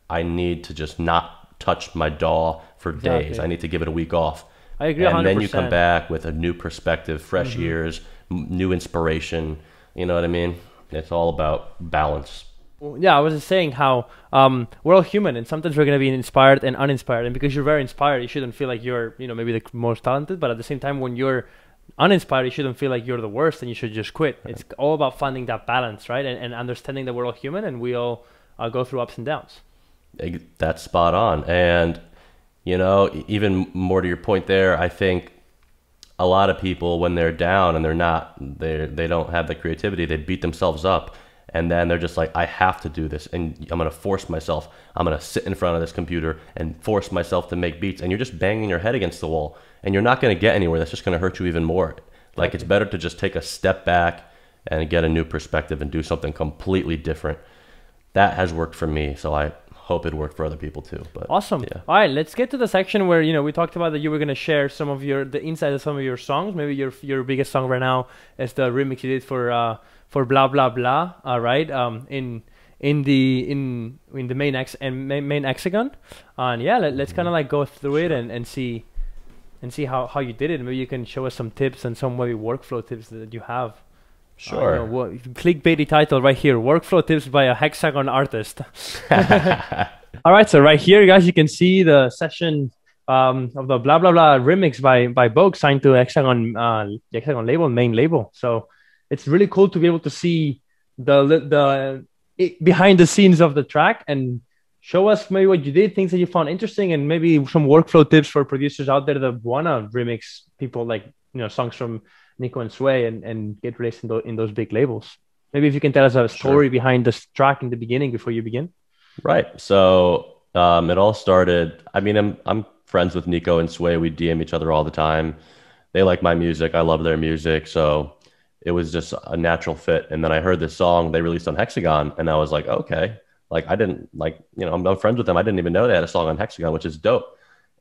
Speaker 2: I need to just not touch my DAW for days. I need to give it a week off.
Speaker 1: I agree 100%.
Speaker 2: And then you come back with a new perspective, fresh ears, new inspiration. You know what I mean? It's all about balance.
Speaker 1: Yeah, I was just saying how we're all human, and sometimes we're going to be inspired and uninspired. And because you're very inspired, you shouldn't feel like you're, maybe the most talented. But at the same time, when you're uninspired, you shouldn't feel like you're the worst and you should just quit. It's all about finding that balance, right? And understanding that we're all human and we all go through ups and downs.
Speaker 2: That's spot on. And, you know, even more to your point there, I think a lot of people, when they're down and they don't have the creativity, they beat themselves up. And then they're just like, I have to do this. And I'm going to force myself. I'm going to sit in front of this computer and force myself to make beats. And you're just banging your head against the wall. And you're not going to get anywhere. That's just going to hurt you even more. Like, it's better to just take a step back and get a new perspective and do something completely different. That has worked for me. So I hope it worked for other people too. But
Speaker 1: awesome.
Speaker 2: Yeah.
Speaker 1: All right, let's get to the section where, you know, we talked about that you were going to share some of the inside of some of your songs. Maybe your biggest song right now is the remix you did for Blah Blah Blah. All right. In the main Hexagon. And yeah, let's kind of like go through it and see how you did it. Maybe you can show us some tips and some maybe workflow tips that you have.
Speaker 2: Sure.
Speaker 1: Clickbaity title right here: workflow tips by a Hexagon artist. All right, so right here, guys, you can see the session of the Blah Blah Blah remix by Boges, signed to Hexagon, the Hexagon label, main label. So it's really cool to be able to see the behind the scenes of the track and show us maybe what you did, things that you found interesting, and maybe some workflow tips for producers out there that wanna remix people, like, you know, songs from Nico and Sway and get released in those big labels. Maybe if you can tell us a story behind this track in the beginning before you begin.
Speaker 2: Right. So it all started. I mean, I'm friends with Nico and Sway. We DM each other all the time. They like my music. I love their music. So it was just a natural fit. And then I heard this song they released on Hexagon, and I was like, okay. Like, I didn't, like, you know, I'm friends with them. I didn't even know they had a song on Hexagon, which is dope.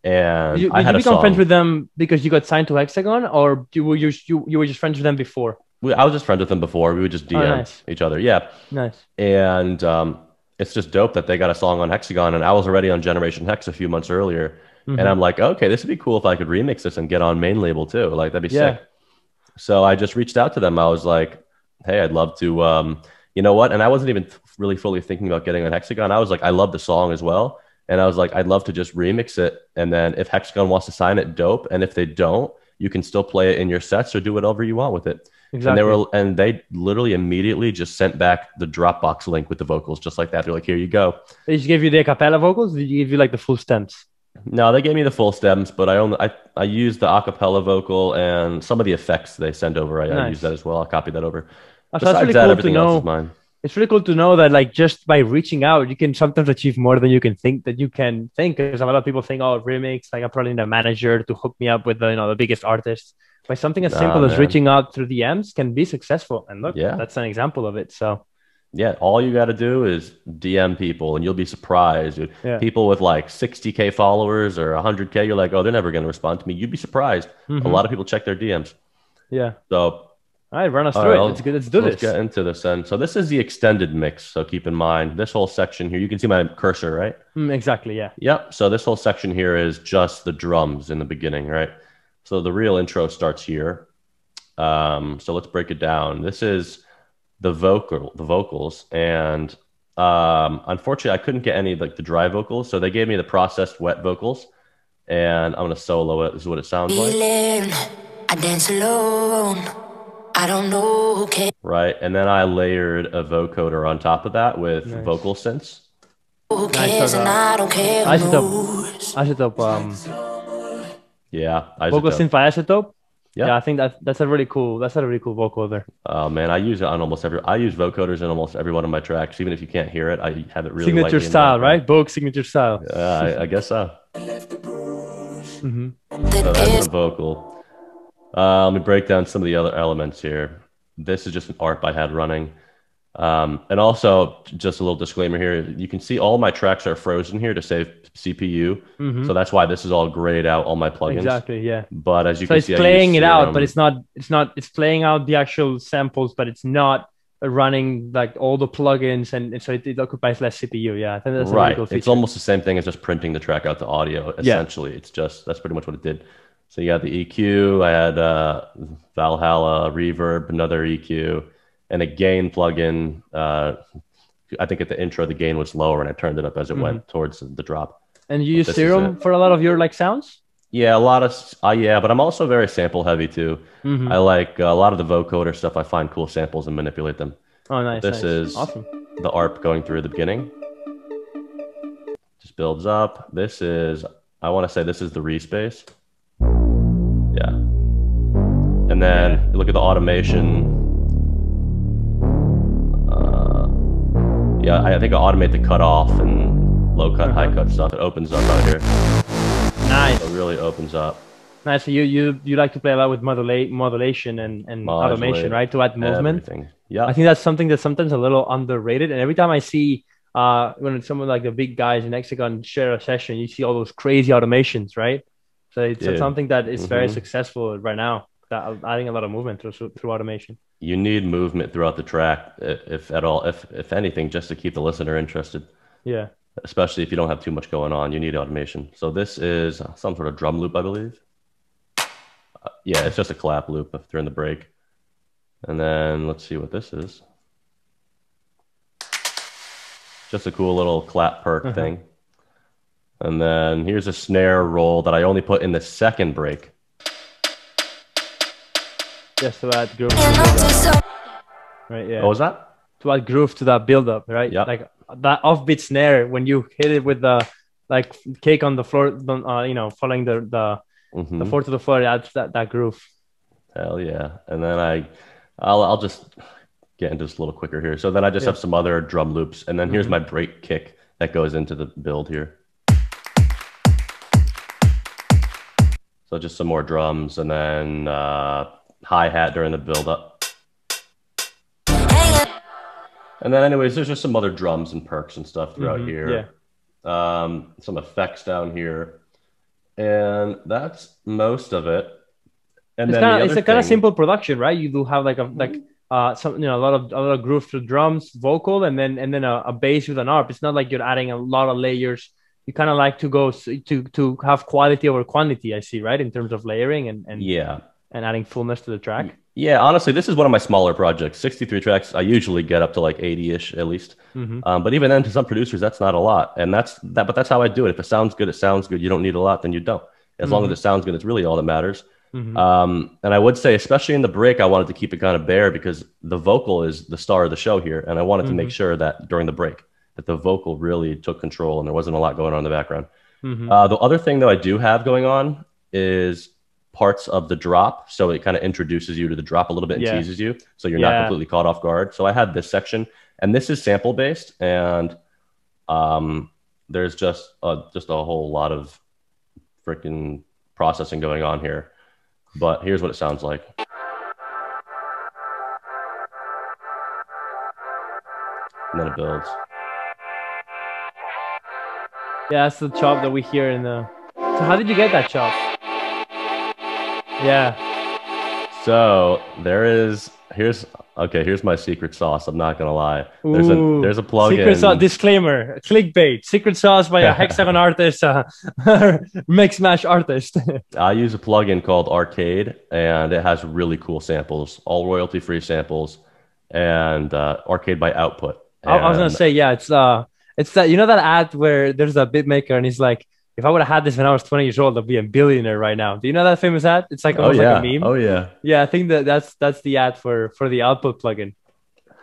Speaker 2: And
Speaker 1: did you become friends with them because you got signed to Hexagon, or you were just friends with them before?
Speaker 2: I was just friends with them before. We would just DM each other. Yeah.
Speaker 1: Nice.
Speaker 2: And it's just dope that they got a song on Hexagon, and I was already on Generation Hex a few months earlier. And I'm like, okay, this would be cool if I could remix this and get on main label too. Like, that'd be sick. So I just reached out to them. I was like, hey, I'd love to, you know what? And I wasn't even really fully thinking about getting on Hexagon. I was like, I love the song as well. And I was like, I'd love to just remix it. And then if Hexagon wants to sign it, dope. And if they don't, you can still play it in your sets or do whatever you want with it. Exactly. And they literally immediately just sent back the Dropbox link with the vocals, just like that. They're like, here you go.
Speaker 1: They just gave you the a cappella vocals? Did you give you like the full stems?
Speaker 2: No, they gave me the full stems, but I used the a cappella vocal and some of the effects they send over. I use that as well. I'll copy that over.
Speaker 1: Besides really that, everything else is mine. It's really cool to know that, like, just by reaching out, you can sometimes achieve more than you can think. Because a lot of people think, oh, remix, like, I probably need a manager to hook me up with the biggest artists. By something as simple as reaching out through DMs can be successful. And look, that's an example of it. So
Speaker 2: yeah, all you got to do is DM people and you'll be surprised. Dude. Yeah. People with like 60K followers or 100K, you're like, oh, they're never going to respond to me. You'd be surprised. A lot of people check their DMs.
Speaker 1: Yeah.
Speaker 2: So
Speaker 1: all right, run us through it. It's good. Let's do this.
Speaker 2: Let's get into this then. So this is the extended mix. So keep in mind, this whole section here, you can see my cursor, right?
Speaker 1: Exactly, yeah.
Speaker 2: Yep. So this whole section here is just the drums in the beginning, right? So the real intro starts here. So let's break it down. This is the vocals. And unfortunately, I couldn't get any like the dry vocals. So they gave me the processed wet vocals. And I'm going to solo it. This is what it sounds like.
Speaker 3: I dance alone. I don't know. Okay.
Speaker 2: Right, and then I layered a vocoder on top of that with vocal synths.
Speaker 1: Nice. Isotope.
Speaker 2: Yeah,
Speaker 1: Isotope. Vocal synth by Isotope.
Speaker 2: Yeah.
Speaker 1: Yeah, I think that's a really cool vocoder.
Speaker 2: Oh man, I use it on I use vocoders in almost every one of my tracks. Even if you can't hear it, I have it really
Speaker 1: signature style, right? Boges signature style.
Speaker 2: I guess so. So that's the vocal. Let me break down some of the other elements here. This is just an ARP I had running. And also, just a little disclaimer here, you can see all my tracks are frozen here to save CPU. So that's why this is all grayed out, all my plugins.
Speaker 1: Exactly, yeah.
Speaker 2: But as you can see,
Speaker 1: it's playing it out, but it's playing out the actual samples, but it's not running like all the plugins, and so it occupies less CPU. Yeah, I think that's a really cool feature.
Speaker 2: It's almost the same thing as just printing the track out to audio, essentially. It's just, that's pretty much what it did. So you got the EQ, I had Valhalla, reverb, another EQ, and a gain plugin. I think at the intro, the gain was lower, and I turned it up as it went towards the drop.
Speaker 1: And you use Serum for a lot of your like sounds?
Speaker 2: Yeah, a lot of, but I'm also very sample heavy too. I like a lot of the vocoder stuff. I find cool samples and manipulate them.
Speaker 1: Oh, nice.
Speaker 2: This is awesome. The ARP going through the beginning. Just builds up. This is, I want to say this is the respace. Yeah. And then look at the automation. Yeah, I think I automate the cutoff and low cut, high cut stuff. It opens up out here.
Speaker 1: Nice.
Speaker 2: So it really opens up.
Speaker 1: Nice. So you like to play a lot with modulation and automation, right? To add movement.
Speaker 2: Everything. Yeah.
Speaker 1: I think that's something that's sometimes a little underrated. And every time I see when someone like the big guys in Hexagon share a session, you see all those crazy automations, right? So it's something that is very successful right now. That adding a lot of movement through automation.
Speaker 2: You need movement throughout the track, if at all, if anything, just to keep the listener interested.
Speaker 1: Yeah.
Speaker 2: Especially if you don't have too much going on, you need automation. So this is some sort of drum loop, I believe. Yeah, it's just a clap loop during the break. And then let's see what this is. Just a cool little clap perk thing. And then here's a snare roll that I only put in the second break.
Speaker 1: Just to add groove to that. Right, yeah.
Speaker 2: What was that?
Speaker 1: To add groove to that build-up, right?
Speaker 2: Yeah.
Speaker 1: Like that offbeat snare, when you hit it with the like cake on the floor, following the 4 to the floor, it adds that groove.
Speaker 2: Hell yeah. And then I'll just get into this a little quicker here. So then I just have some other drum loops. And then here's my break kick that goes into the build here. So just some more drums and then hi-hat during the build-up. And then anyways, there's just some other drums and perks and stuff throughout here. Yeah. Some effects down here. And that's most of it. And
Speaker 1: it's a kind of simple production, right? You do have like a lot of groove to drums, vocal, and then a bass with an ARP. It's not like you're adding a lot of layers. You kind of like to go to have quality over quantity, I see, right? In terms of layering and adding fullness to the track.
Speaker 2: Yeah, honestly, this is one of my smaller projects. 63 tracks, I usually get up to like 80-ish at least. But even then, to some producers, that's not a lot. And but that's how I do it. If it sounds good, it sounds good. You don't need a lot, then you don't. As long as it sounds good, it's really all that matters. And I would say, especially in the break, I wanted to keep it kind of bare because the vocal is the star of the show here. And I wanted to make sure that during the break, that the vocal really took control and there wasn't a lot going on in the background. The other thing, though, I do have going on is parts of the drop. So it kind of introduces you to the drop a little bit and teases you. So you're not completely caught off guard. So I had this section, and this is sample based. And there's just a whole lot of freaking processing going on here. But here's what it sounds like. And then it builds.
Speaker 1: Yeah, that's the chop that we hear in the... So how did you get that chop? Yeah.
Speaker 2: So here's my secret sauce. I'm not gonna lie. There's a plugin.
Speaker 1: Secret sauce disclaimer. Clickbait. Secret sauce by a Hexagon artist, Mixmash artist.
Speaker 2: I use a plugin called Arcade, and it has really cool samples, all royalty-free samples, and Arcade by Output.
Speaker 1: I was gonna say, it's that that ad where there's a beat maker and he's like, if I would have had this when I was 20 years old, I'd be a billionaire right now. Do you know that famous ad? It's like almost like a meme.
Speaker 2: Oh yeah.
Speaker 1: Yeah, I think that's the ad for the Output plugin.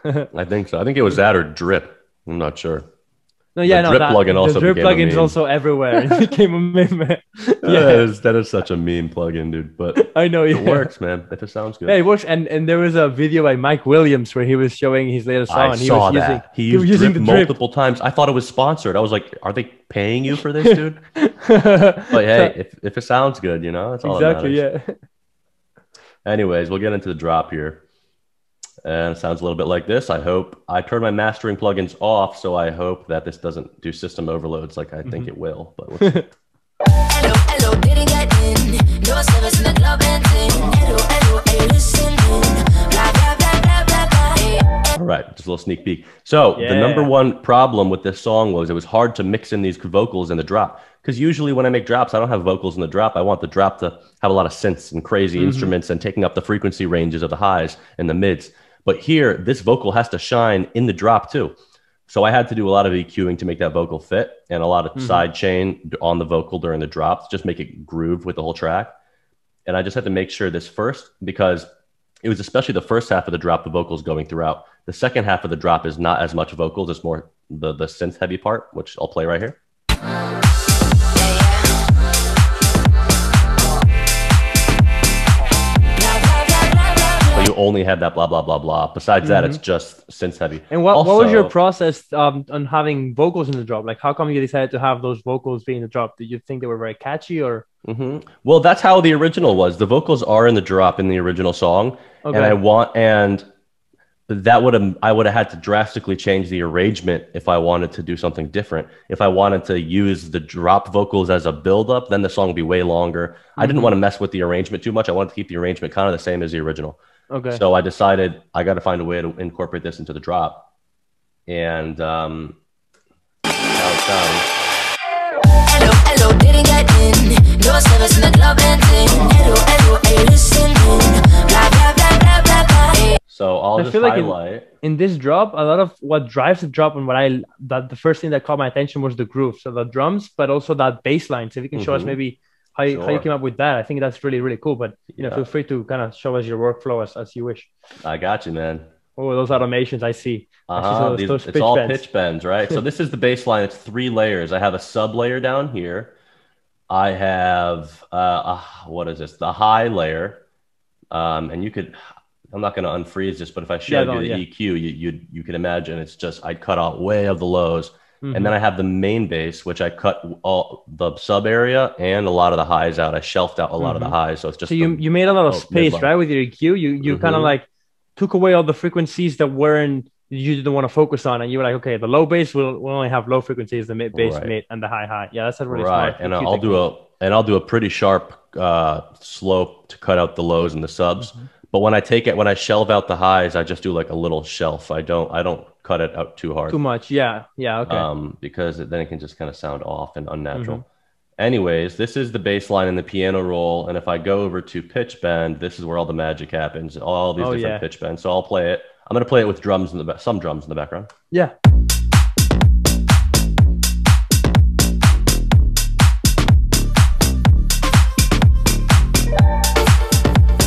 Speaker 2: I think so. I think it was that or Drip. I'm not sure.
Speaker 1: No, yeah,
Speaker 2: Drip plugin also
Speaker 1: the Drip
Speaker 2: became a
Speaker 1: plugin is
Speaker 2: meme.
Speaker 1: also everywhere. It became a meme.
Speaker 2: That is such a meme plugin, dude. But
Speaker 1: I know
Speaker 2: it works, man. If it sounds good.
Speaker 1: Yeah, it works. And there was a video by Mike Williams where he was showing his latest song.
Speaker 2: He was using Drip multiple times. I thought it was sponsored. I was like, are they paying you for this, dude? But hey, if it sounds good, that's all that matters.
Speaker 1: Exactly, yeah.
Speaker 2: Anyways, we'll get into the drop here. And it sounds a little bit like this. I hope I turned my mastering plugins off, so I hope that this doesn't do system overloads like I think it will. But we'll see.
Speaker 3: Hello, didn't get in. No service in the club and hello, are you listening? Blah, blah, blah, blah, blah, blah.
Speaker 2: All right, just a little sneak peek. So the number one problem with this song was it was hard to mix in these vocals in the drop. Because usually when I make drops, I don't have vocals in the drop. I want the drop to have a lot of synths and crazy instruments and taking up the frequency ranges of the highs and the mids. But here, this vocal has to shine in the drop too. So I had to do a lot of EQing to make that vocal fit and a lot of side chain on the vocal during the drops, just make it groove with the whole track. And I just had to make sure this first, because it was especially the first half of the drop, the vocals going throughout. The second half of the drop is not as much vocals. It's more the synth heavy part, which I'll play right here. But you only have that blah blah blah blah. Besides that, it's just synth heavy.
Speaker 1: And what
Speaker 2: Also,
Speaker 1: was your process on having vocals in the drop? Like, how come you decided to have those vocals be in the drop? Did you think they were very catchy, or?
Speaker 2: Well, that's how the original was. The vocals are in the drop in the original song,
Speaker 1: Okay.
Speaker 2: and I would have had to drastically change the arrangement if I wanted to do something different. If I wanted to use the drop vocals as a build-up, then the song would be way longer. I didn't want to mess with the arrangement too much. I wanted to keep the arrangement kind of the same as the original.
Speaker 1: Okay.
Speaker 2: So I decided I got to find a way to incorporate this into the drop. And how it sounds.
Speaker 3: Hello, hello, didn't get in. No service in the club and hello, hello, are you listening? Blah, blah, blah, blah, blah, blah.
Speaker 2: So I'll
Speaker 1: I
Speaker 2: just
Speaker 1: feel like
Speaker 2: highlight.
Speaker 1: in this drop, a lot of what drives the drop and the first thing that caught my attention was the groove. So the drums, but also that bass line. So if you can show us maybe how you
Speaker 2: Sure.
Speaker 1: came up with that, I think that's really, really cool. But feel free to kind of show us your workflow as you wish.
Speaker 2: I got you, man.
Speaker 1: Oh, those automations I see. I see those
Speaker 2: It's all
Speaker 1: bends.
Speaker 2: pitch bends, right? So this is the bass line. It's 3 layers. I have a sub layer down here. I have what is this? The high layer, and you could. I'm not going to unfreeze this, but if I showed you the EQ, you can imagine it's just I'd cut out way of the lows, and then I have the main bass, which I cut all the sub area and a lot of the highs out. I shelved out a lot of the highs, so it's just.
Speaker 1: So you made a lot of space,
Speaker 2: mid-level.
Speaker 1: right, with your EQ. You kind of like took away all the frequencies that you didn't want to focus on, and you were like, okay, the low bass will only have low frequencies, the mid bass, mid, and the high. Yeah, that's a really smart.
Speaker 2: And
Speaker 1: EQ
Speaker 2: I'll do a pretty sharp slope to cut out the lows and the subs. But when I shelve out the highs, I just do like a little shelf. I don't cut it out too hard.
Speaker 1: too much. Yeah. Okay.
Speaker 2: Because then it can just kind of sound off and unnatural. Anyways, this is the bass line and the piano roll. And if I go over to pitch bend, this is where all the magic happens. All these different pitch bends. So I'll play it. I'm going to play it with some drums in the background.
Speaker 1: Yeah.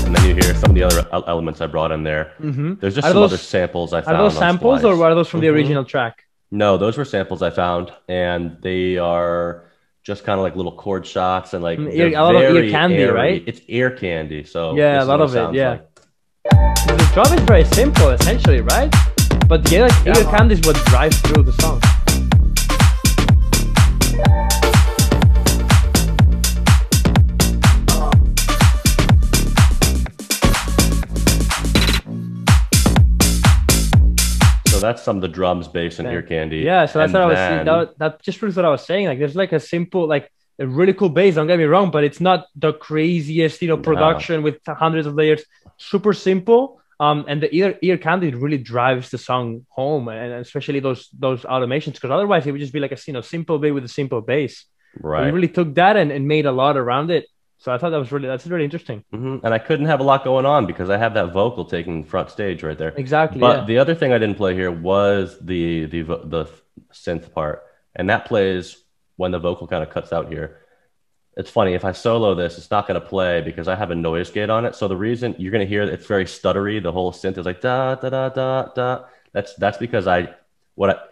Speaker 2: And then you hear some of the other elements I brought in there. There's just some other samples I found.
Speaker 1: Are those
Speaker 2: on
Speaker 1: samples
Speaker 2: Splice.
Speaker 1: or are those from the original track?
Speaker 2: No, those were samples I found, and they are just kind of like little chord shots and like
Speaker 1: a lot of ear candy,
Speaker 2: airy.
Speaker 1: right?
Speaker 2: It's ear candy, so
Speaker 1: Yeah,
Speaker 2: this
Speaker 1: a lot
Speaker 2: is what
Speaker 1: of it.
Speaker 2: sounds
Speaker 1: Yeah.
Speaker 2: like.
Speaker 1: The drum is very simple, essentially, right? But the ear candy is what drives through the song.
Speaker 2: So that's some of the drums, bass, and ear candy.
Speaker 1: Yeah, so that's what I was saying. That just proves what I was saying. Like, there's like a simple, like a really cool bass. Don't get me wrong, but it's not the craziest, production with hundreds of layers. Super simple. And the ear candy really drives the song home, and especially those automations, because otherwise it would just be like a simple beat with a simple bass.
Speaker 2: Right.
Speaker 1: We really took that and made a lot around it. So I thought that's really interesting.
Speaker 2: And I couldn't have a lot going on because I have that vocal taking front stage right there.
Speaker 1: Exactly.
Speaker 2: But the other thing I didn't play here was the synth part, and that plays when the vocal kind of cuts out here. It's funny, if I solo this, it's not going to play because I have a noise gate on it. So the reason you're going to hear it's very stuttery, the whole synth is like da da da da da. That's because and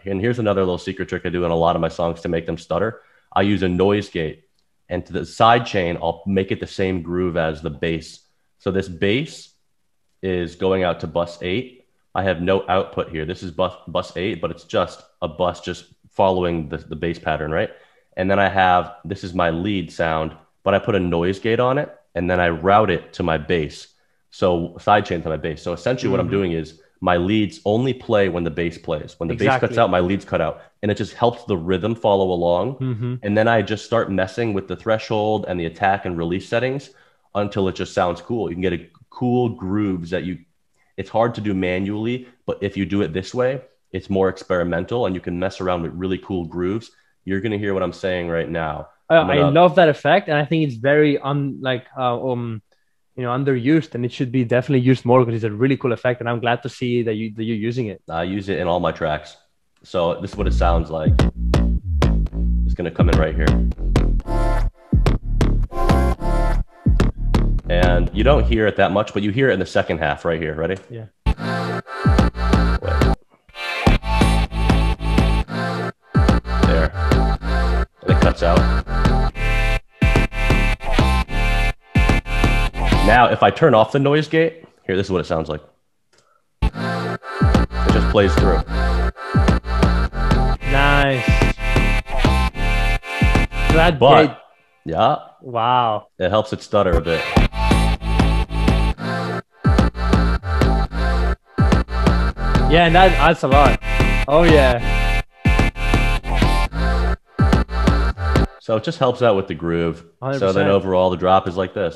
Speaker 2: here's another little secret trick I do in a lot of my songs to make them stutter. I use a noise gate. And to the side chain, I'll make it the same groove as the bass. So this bass is going out to bus 8. I have no output here. This is bus 8, but it's just a bus just following the bass pattern, right? And then this is my lead sound, but I put a noise gate on it, and then I route it to my bass. So side chain to my bass. So essentially what I'm doing is my leads only play when the bass plays. When the bass cuts out, my leads cut out. And it just helps the rhythm follow along. And then I just start messing with the threshold and the attack and release settings until it just sounds cool. You can get cool grooves that it's hard to do manually, but if you do it this way, it's more experimental and you can mess around with really cool grooves. You're going to hear what I'm saying right now.
Speaker 1: I love that effect. And I think it's very underused, and it should be definitely used more because it's a really cool effect, and I'm glad to see that you're using it.
Speaker 2: I use it in all my tracks. So this is what it sounds like. It's going to come in right here. And you don't hear it that much, but you hear it in the second half right here. Ready?
Speaker 1: Yeah.
Speaker 2: Wait. There. And it cuts out. Now, if I turn off the noise gate, here, this is what it sounds like. It just plays through.
Speaker 1: Nice. That
Speaker 2: But,
Speaker 1: gate,
Speaker 2: yeah,
Speaker 1: wow.
Speaker 2: it helps it stutter a bit.
Speaker 1: Yeah, and that adds a lot. Oh yeah.
Speaker 2: So it just helps out with the groove.
Speaker 1: 100%.
Speaker 2: So then overall, the drop is like this.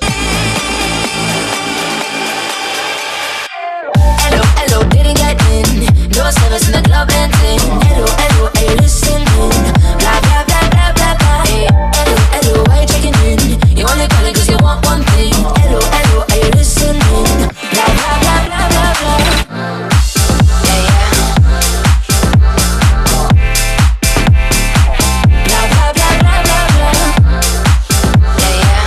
Speaker 3: Hello, hello, didn't get in. No service in the club and thing. Hello, hello, are you listening? Blah, blah, blah, blah, blah, blah. Hey, hello, hello, why you checking in? You only calling cause you want one thing. Hello, hello, are you listening? Blah, blah, blah, blah, blah, blah. Yeah, yeah. Blah, blah, blah, blah, blah, blah. Yeah, yeah.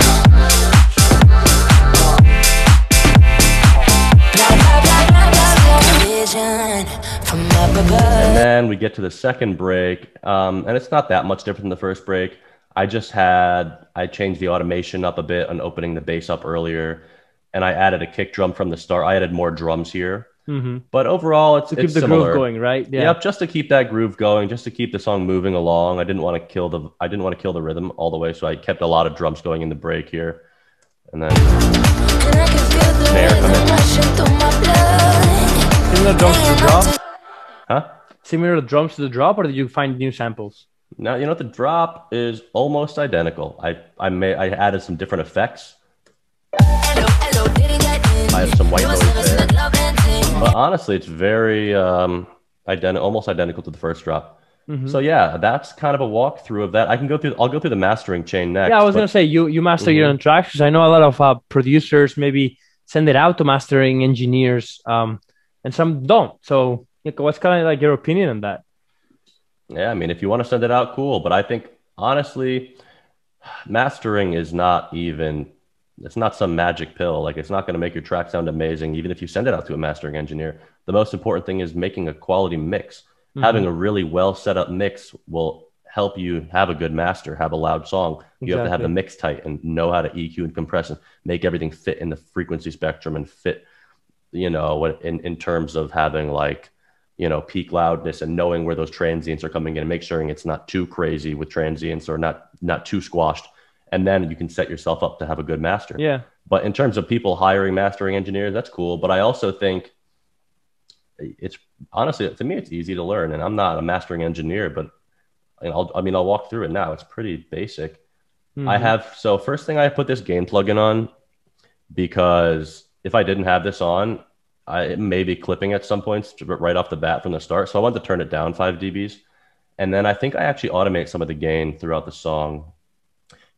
Speaker 3: Blah, blah, blah, blah, blah, blah. Vision from up above.
Speaker 2: And then we get to the second break, and it's not that much different than the first break. I changed the automation up a bit on opening the bass up earlier, and I added a kick drum from the start. I added more drums here, but overall, it's
Speaker 1: To keep the
Speaker 2: similar.
Speaker 1: groove going, right? Yeah.
Speaker 2: Yep, just to keep that groove going, just to keep the song moving along. I didn't want to kill the rhythm all the way, so I kept a lot of drums going in the break here, and then
Speaker 3: And I can feel the
Speaker 2: There, come
Speaker 3: rhythm
Speaker 2: in.
Speaker 3: rushing through my blood.
Speaker 1: Similar drums to the drop.
Speaker 2: huh?
Speaker 1: Similar drums to the drop, or did you find new samples?
Speaker 2: Now you know the drop is almost identical. I added some different effects.
Speaker 3: Hello, hello, didn't get in.
Speaker 2: I had some white
Speaker 3: No
Speaker 2: noise
Speaker 3: service in
Speaker 2: there.
Speaker 3: the club and thing.
Speaker 2: But honestly, it's very almost identical to the first drop. So yeah, that's kind of a walkthrough of that. I'll go through the mastering chain next.
Speaker 1: Yeah, I was
Speaker 2: but-
Speaker 1: gonna say you master your own tracks, because I know a lot of producers maybe send it out to mastering engineers, and some don't. So what's kind of like your opinion on that?
Speaker 2: Yeah, I mean, if you want to send it out, cool. But I think honestly, mastering is it's not some magic pill. Like, it's not going to make your track sound amazing, even if you send it out to a mastering engineer. The most important thing is making a quality mix. Having a really well set up mix will help you have a good master, have a loud song. You have to have the mix tight and know how to EQ and compress and make everything fit in the frequency spectrum and fit, in terms of having peak loudness and knowing where those transients are coming in and make sure it's not too crazy with transients or not too squashed. And then you can set yourself up to have a good master.
Speaker 1: Yeah.
Speaker 2: But in terms of people hiring mastering engineers, that's cool. But I also think it's honestly, to me, it's easy to learn. And I'm not a mastering engineer, but I'll walk through it now. It's pretty basic. First thing, I put this gain plugin on because if I didn't have this on, it may be clipping at some points right off the bat from the start. So I wanted to turn it down 5 dBs. And then I think I actually automate some of the gain throughout the song.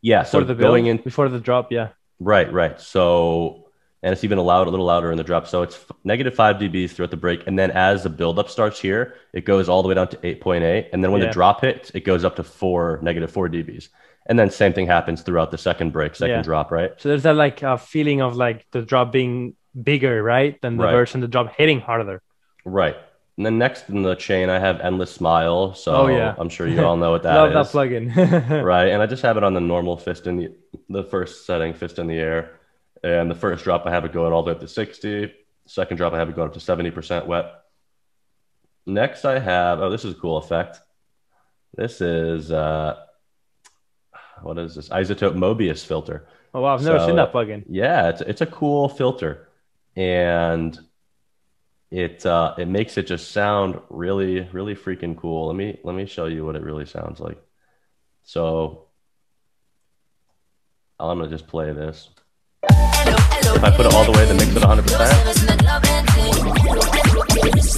Speaker 2: Yeah. So
Speaker 1: before the drop. Yeah.
Speaker 2: Right. So, and it's even a little louder in the drop. So it's negative 5 dBs throughout the break. And then as the buildup starts here, it goes all the way down to 8.8. And then when the drop hits, it goes up to negative 4 dBs. And then same thing happens throughout the second drop, right?
Speaker 1: So there's that feeling of the drop being bigger, right? Than the verse and the drop hitting harder.
Speaker 2: Right. And then next in the chain, I have Endless Smile. So I'm sure you all know what that
Speaker 1: Love
Speaker 2: is.
Speaker 1: that plugin.
Speaker 2: Right. And I just have it on the normal fist in the first setting, fist in the air. And the first drop, I have it going all the way up to 60. Second drop, I have it going up to 70% wet. Next, I have, this is a cool effect. This is, what is this? Isotope Mobius filter.
Speaker 1: Oh, wow. I've never seen that plugin.
Speaker 2: Yeah, it's a cool filter. And it makes it just sound really, really freaking cool. Let me show you what it really sounds like. So I'm gonna just play this. If I put it all the way to mix it 100%.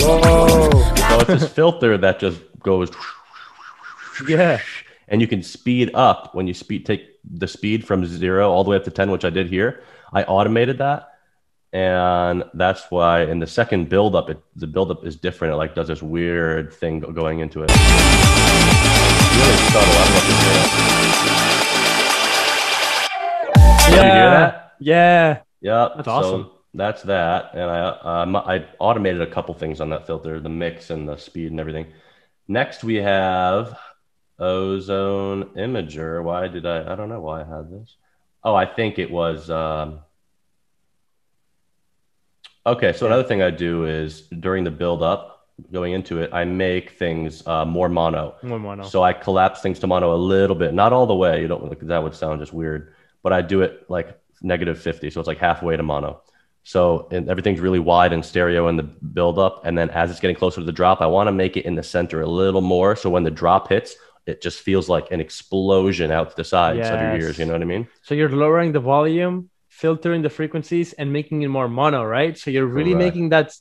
Speaker 1: Whoa.
Speaker 2: So it's this filter that just goes.
Speaker 1: Yeah.
Speaker 2: And you can speed up when you take the speed from 0 all the way up to 10, which I did here. I automated that. And that's why in the second buildup, the buildup is different. It does this weird thing going into it. Really subtle. I don't know if you hear that.
Speaker 1: Yeah.
Speaker 2: Did you hear that?
Speaker 1: Yeah.
Speaker 2: Yep.
Speaker 1: That's awesome.
Speaker 2: So that's that. And I automated a couple things on that filter, the mix and the speed and everything. Next we have Ozone Imager. Why did I don't know why I had this. Oh, I think it was okay. So another thing I do is during the build up, going into it, I make things more mono.
Speaker 1: More mono.
Speaker 2: So I collapse things to mono a little bit, not all the way. You don't, that would sound just weird, but I do it like -50. So it's like halfway to mono. So everything's really wide and stereo in the build up. And then as it's getting closer to the drop, I want to make it in the center a little more. So when the drop hits, it just feels like an explosion out to the sides of your ears. You know what I mean?
Speaker 1: So you're lowering the volume, filtering the frequencies, and making it more mono, right? So you're really making that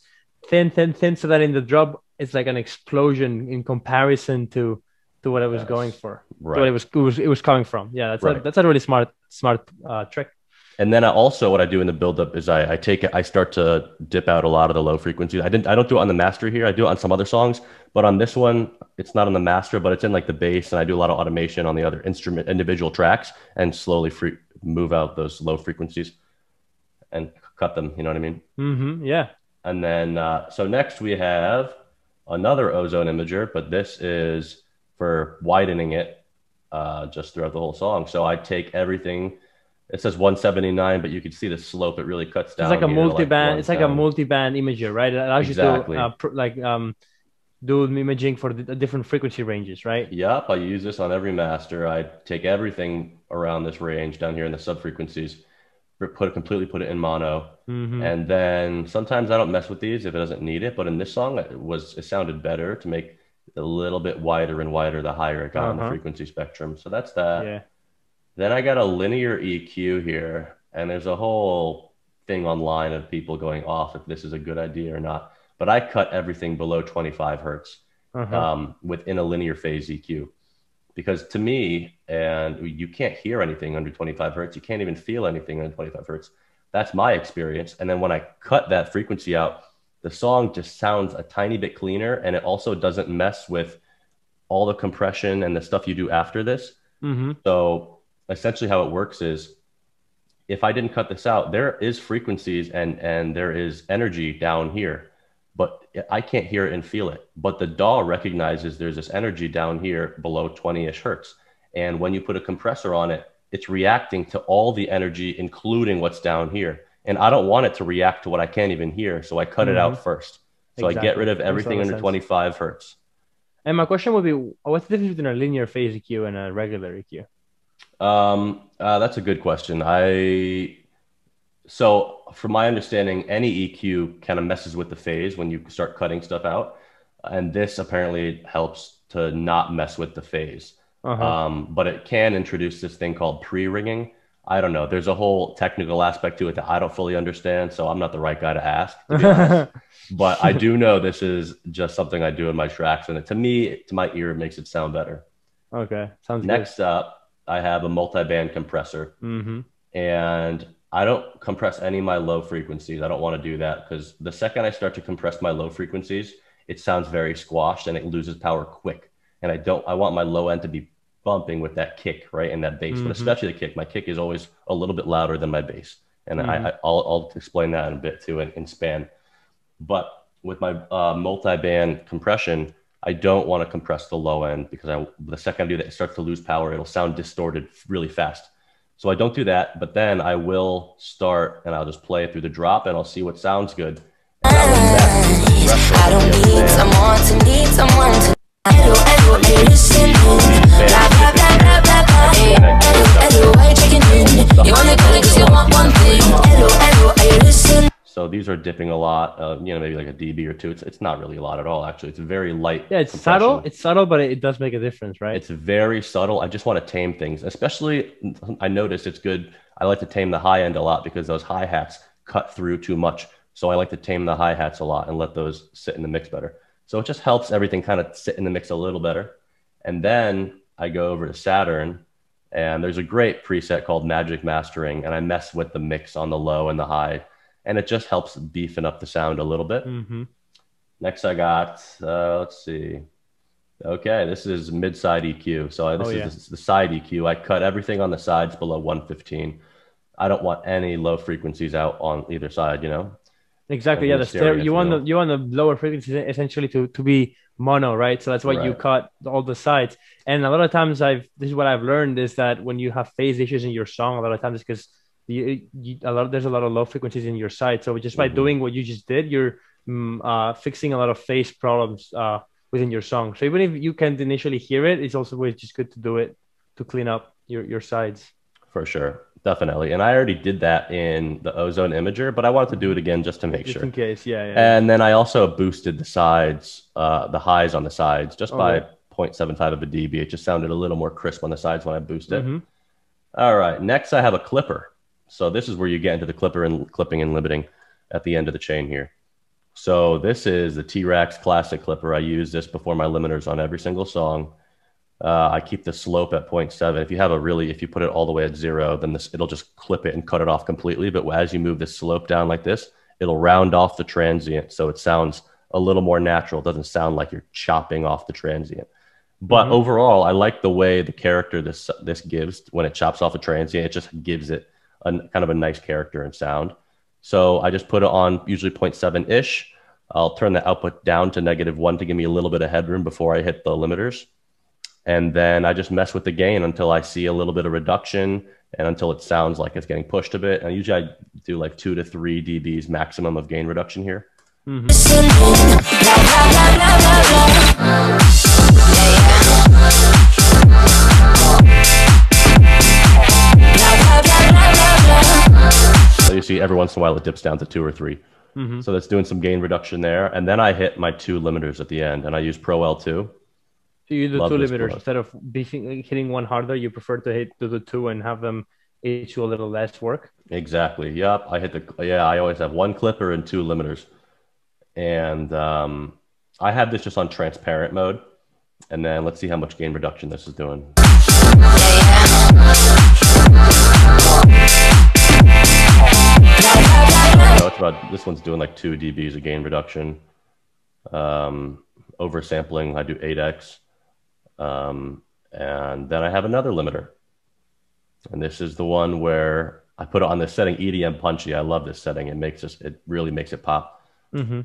Speaker 1: thin, so that in the drop, it's like an explosion in comparison to what I was going for. Right. What it was coming from. Yeah, that's a really smart trick.
Speaker 2: And then what I do in the buildup is I start to dip out a lot of the low frequencies. I don't do it on the master here. I do it on some other songs, but on this one, it's not on the master, but it's in like the bass, and I do a lot of automation on the other individual tracks and slowly move out those low frequencies and cut them. You know what I mean?
Speaker 1: Mm-hmm. Yeah.
Speaker 2: And then, so next we have another Ozone Imager, but this is for widening it just throughout the whole song. So I take everything. It says 179, but you can see the slope. It really cuts down.
Speaker 1: It's like a multi-band. It's like a multi-band imager, right? It allows you to do imaging for the different frequency ranges, right?
Speaker 2: Yep. I use this on every master. I take everything around this range down here in the sub-frequencies, completely put it in mono. Mm-hmm. And then sometimes I don't mess with these if it doesn't need it. But in this song, it sounded better to make it a little bit wider and wider the higher it got on the frequency spectrum. So that's that. Yeah. Then I got a linear EQ here, and there's a whole thing online of people going off if this is a good idea or not. But I cut everything below 25 hertz within a linear phase EQ. Because to me, and you can't hear anything under 25 hertz. You can't even feel anything under 25 hertz. That's my experience. And then when I cut that frequency out, the song just sounds a tiny bit cleaner, and it also doesn't mess with all the compression and the stuff you do after this. Mm-hmm. So essentially how it works is if I didn't cut this out, there is frequencies and there is energy down here, but I can't hear it and feel it. But the DAW recognizes there's this energy down here below 20-ish hertz. And when you put a compressor on it, it's reacting to all the energy, including what's down here. And I don't want it to react to what I can't even hear. So I cut it out first. So I get rid of everything under 25 hertz.
Speaker 1: And my question would be, what's the difference between a linear phase EQ and a regular EQ?
Speaker 2: That's a good question. So from my understanding, any EQ kind of messes with the phase when you start cutting stuff out. And this apparently helps to not mess with the phase. But it can introduce this thing called pre-ringing. I don't know. There's a whole technical aspect to it that I don't fully understand. So I'm not the right guy to ask, to be honest. But I do know this is just something I do in my tracks. And to me, to my ear, it makes it sound better.
Speaker 1: Okay. Sounds good.
Speaker 2: Next up, I have a multi-band compressor. Mm-hmm. And I don't compress any of my low frequencies. I don't want to do that because the second I start to compress my low frequencies, it sounds very squashed and it loses power quick. And I want my low end to be bumping with that kick, right? And that bass, but especially the kick. My kick is always a little bit louder than my bass. And I'll explain that in a bit too in span. But with my multi-band compression, I don't want to compress the low end because the second I do that, it starts to lose power. It'll sound distorted really fast. So I don't do that, but then I will start and I'll just play it through the drop and I'll see what sounds good. And I don't need someone to So these are dipping a lot, maybe like a dB or two. It's not really a lot at all, actually. It's very light.
Speaker 1: Yeah, it's subtle. It's subtle, but it does make a difference, right?
Speaker 2: It's very subtle. I just want to tame things. Especially, I noticed it's good. I like to tame the high end a lot because those hi-hats cut through too much. So I like to tame the hi-hats a lot and let those sit in the mix better. So it just helps everything kind of sit in the mix a little better. And then I go over to Saturn, and there's a great preset called Magic Mastering, and I mess with the mix on the low and the high. And it just helps beefing up the sound a little bit. Mm-hmm. Next I got, let's see. Okay, this is mid-side EQ. So this is the side EQ. I cut everything on the sides below 115. I don't want any low frequencies out on either side,
Speaker 1: Exactly, yeah. You want the lower frequencies essentially to be mono, right? So that's why you
Speaker 2: Right.
Speaker 1: cut all the sides. And a lot of times this is what I've learned is that when you have phase issues in your song, a lot of times it's because there's a lot of low frequencies in your side. So just by
Speaker 2: Hmm.
Speaker 1: doing what you just did, you're fixing a lot of phase problems within your song. So even if you can't initially hear it, it's also always just good to do it to clean up your sides.
Speaker 2: For sure. Definitely. And I already did that in the Ozone Imager, but I wanted to do it again just to make
Speaker 1: Just
Speaker 2: sure.
Speaker 1: in case. Yeah, yeah, yeah.
Speaker 2: And then I also boosted the sides, the highs on the sides, just by
Speaker 1: Okay.
Speaker 2: 0.75 of a dB. It just sounded a little more crisp on the sides when I boost it.
Speaker 1: Mm-hmm.
Speaker 2: All right. Next, I have a clipper. So this is where you get into the clipper and clipping and limiting at the end of the chain here. So this is the T-Rex Classic Clipper. I use this before my limiters on every single song. I keep the slope at 0.7. If you put it all the way at 0, then it'll just clip it and cut it off completely. But as you move the slope down like this, it'll round off the transient. So it sounds a little more natural. It doesn't sound like you're chopping off the transient. But
Speaker 1: Mm-hmm.
Speaker 2: overall, I like the way the character this gives when it chops off a transient. It just gives it a kind of a nice character and sound. So I just put it on usually 0.7-ish. I'll turn the output down to -1 to give me a little bit of headroom before I hit the limiters. And then I just mess with the gain until I see a little bit of reduction and until it sounds like it's getting pushed a bit. And usually I do like 2 to 3 dBs maximum of gain reduction here.
Speaker 1: Mm-hmm.
Speaker 3: Listening, blah, blah, blah, blah, blah, blah. Yeah, yeah. Blah, blah, blah, blah, blah, blah.
Speaker 2: So you see every once in a while it dips down to 2 or 3.
Speaker 1: Mm-hmm.
Speaker 2: So that's doing some gain reduction there. And then I hit my 2 limiters at the end and I use Pro L2.
Speaker 1: So you do
Speaker 2: Love
Speaker 1: two
Speaker 2: this
Speaker 1: limiters
Speaker 2: plug.
Speaker 1: instead of hitting one harder. You prefer to do the two and have them each do a little less work.
Speaker 2: Exactly. Yep. I always have 1 clipper and 2 limiters. And I have this just on transparent mode. And then let's see how much gain reduction this is doing. This one's doing like 2 dBs of gain reduction. Oversampling, I do 8x. And then I have another limiter. And this is the one where I put it on this setting, EDM punchy. I love this setting. It really makes it pop.
Speaker 1: Mm-hmm.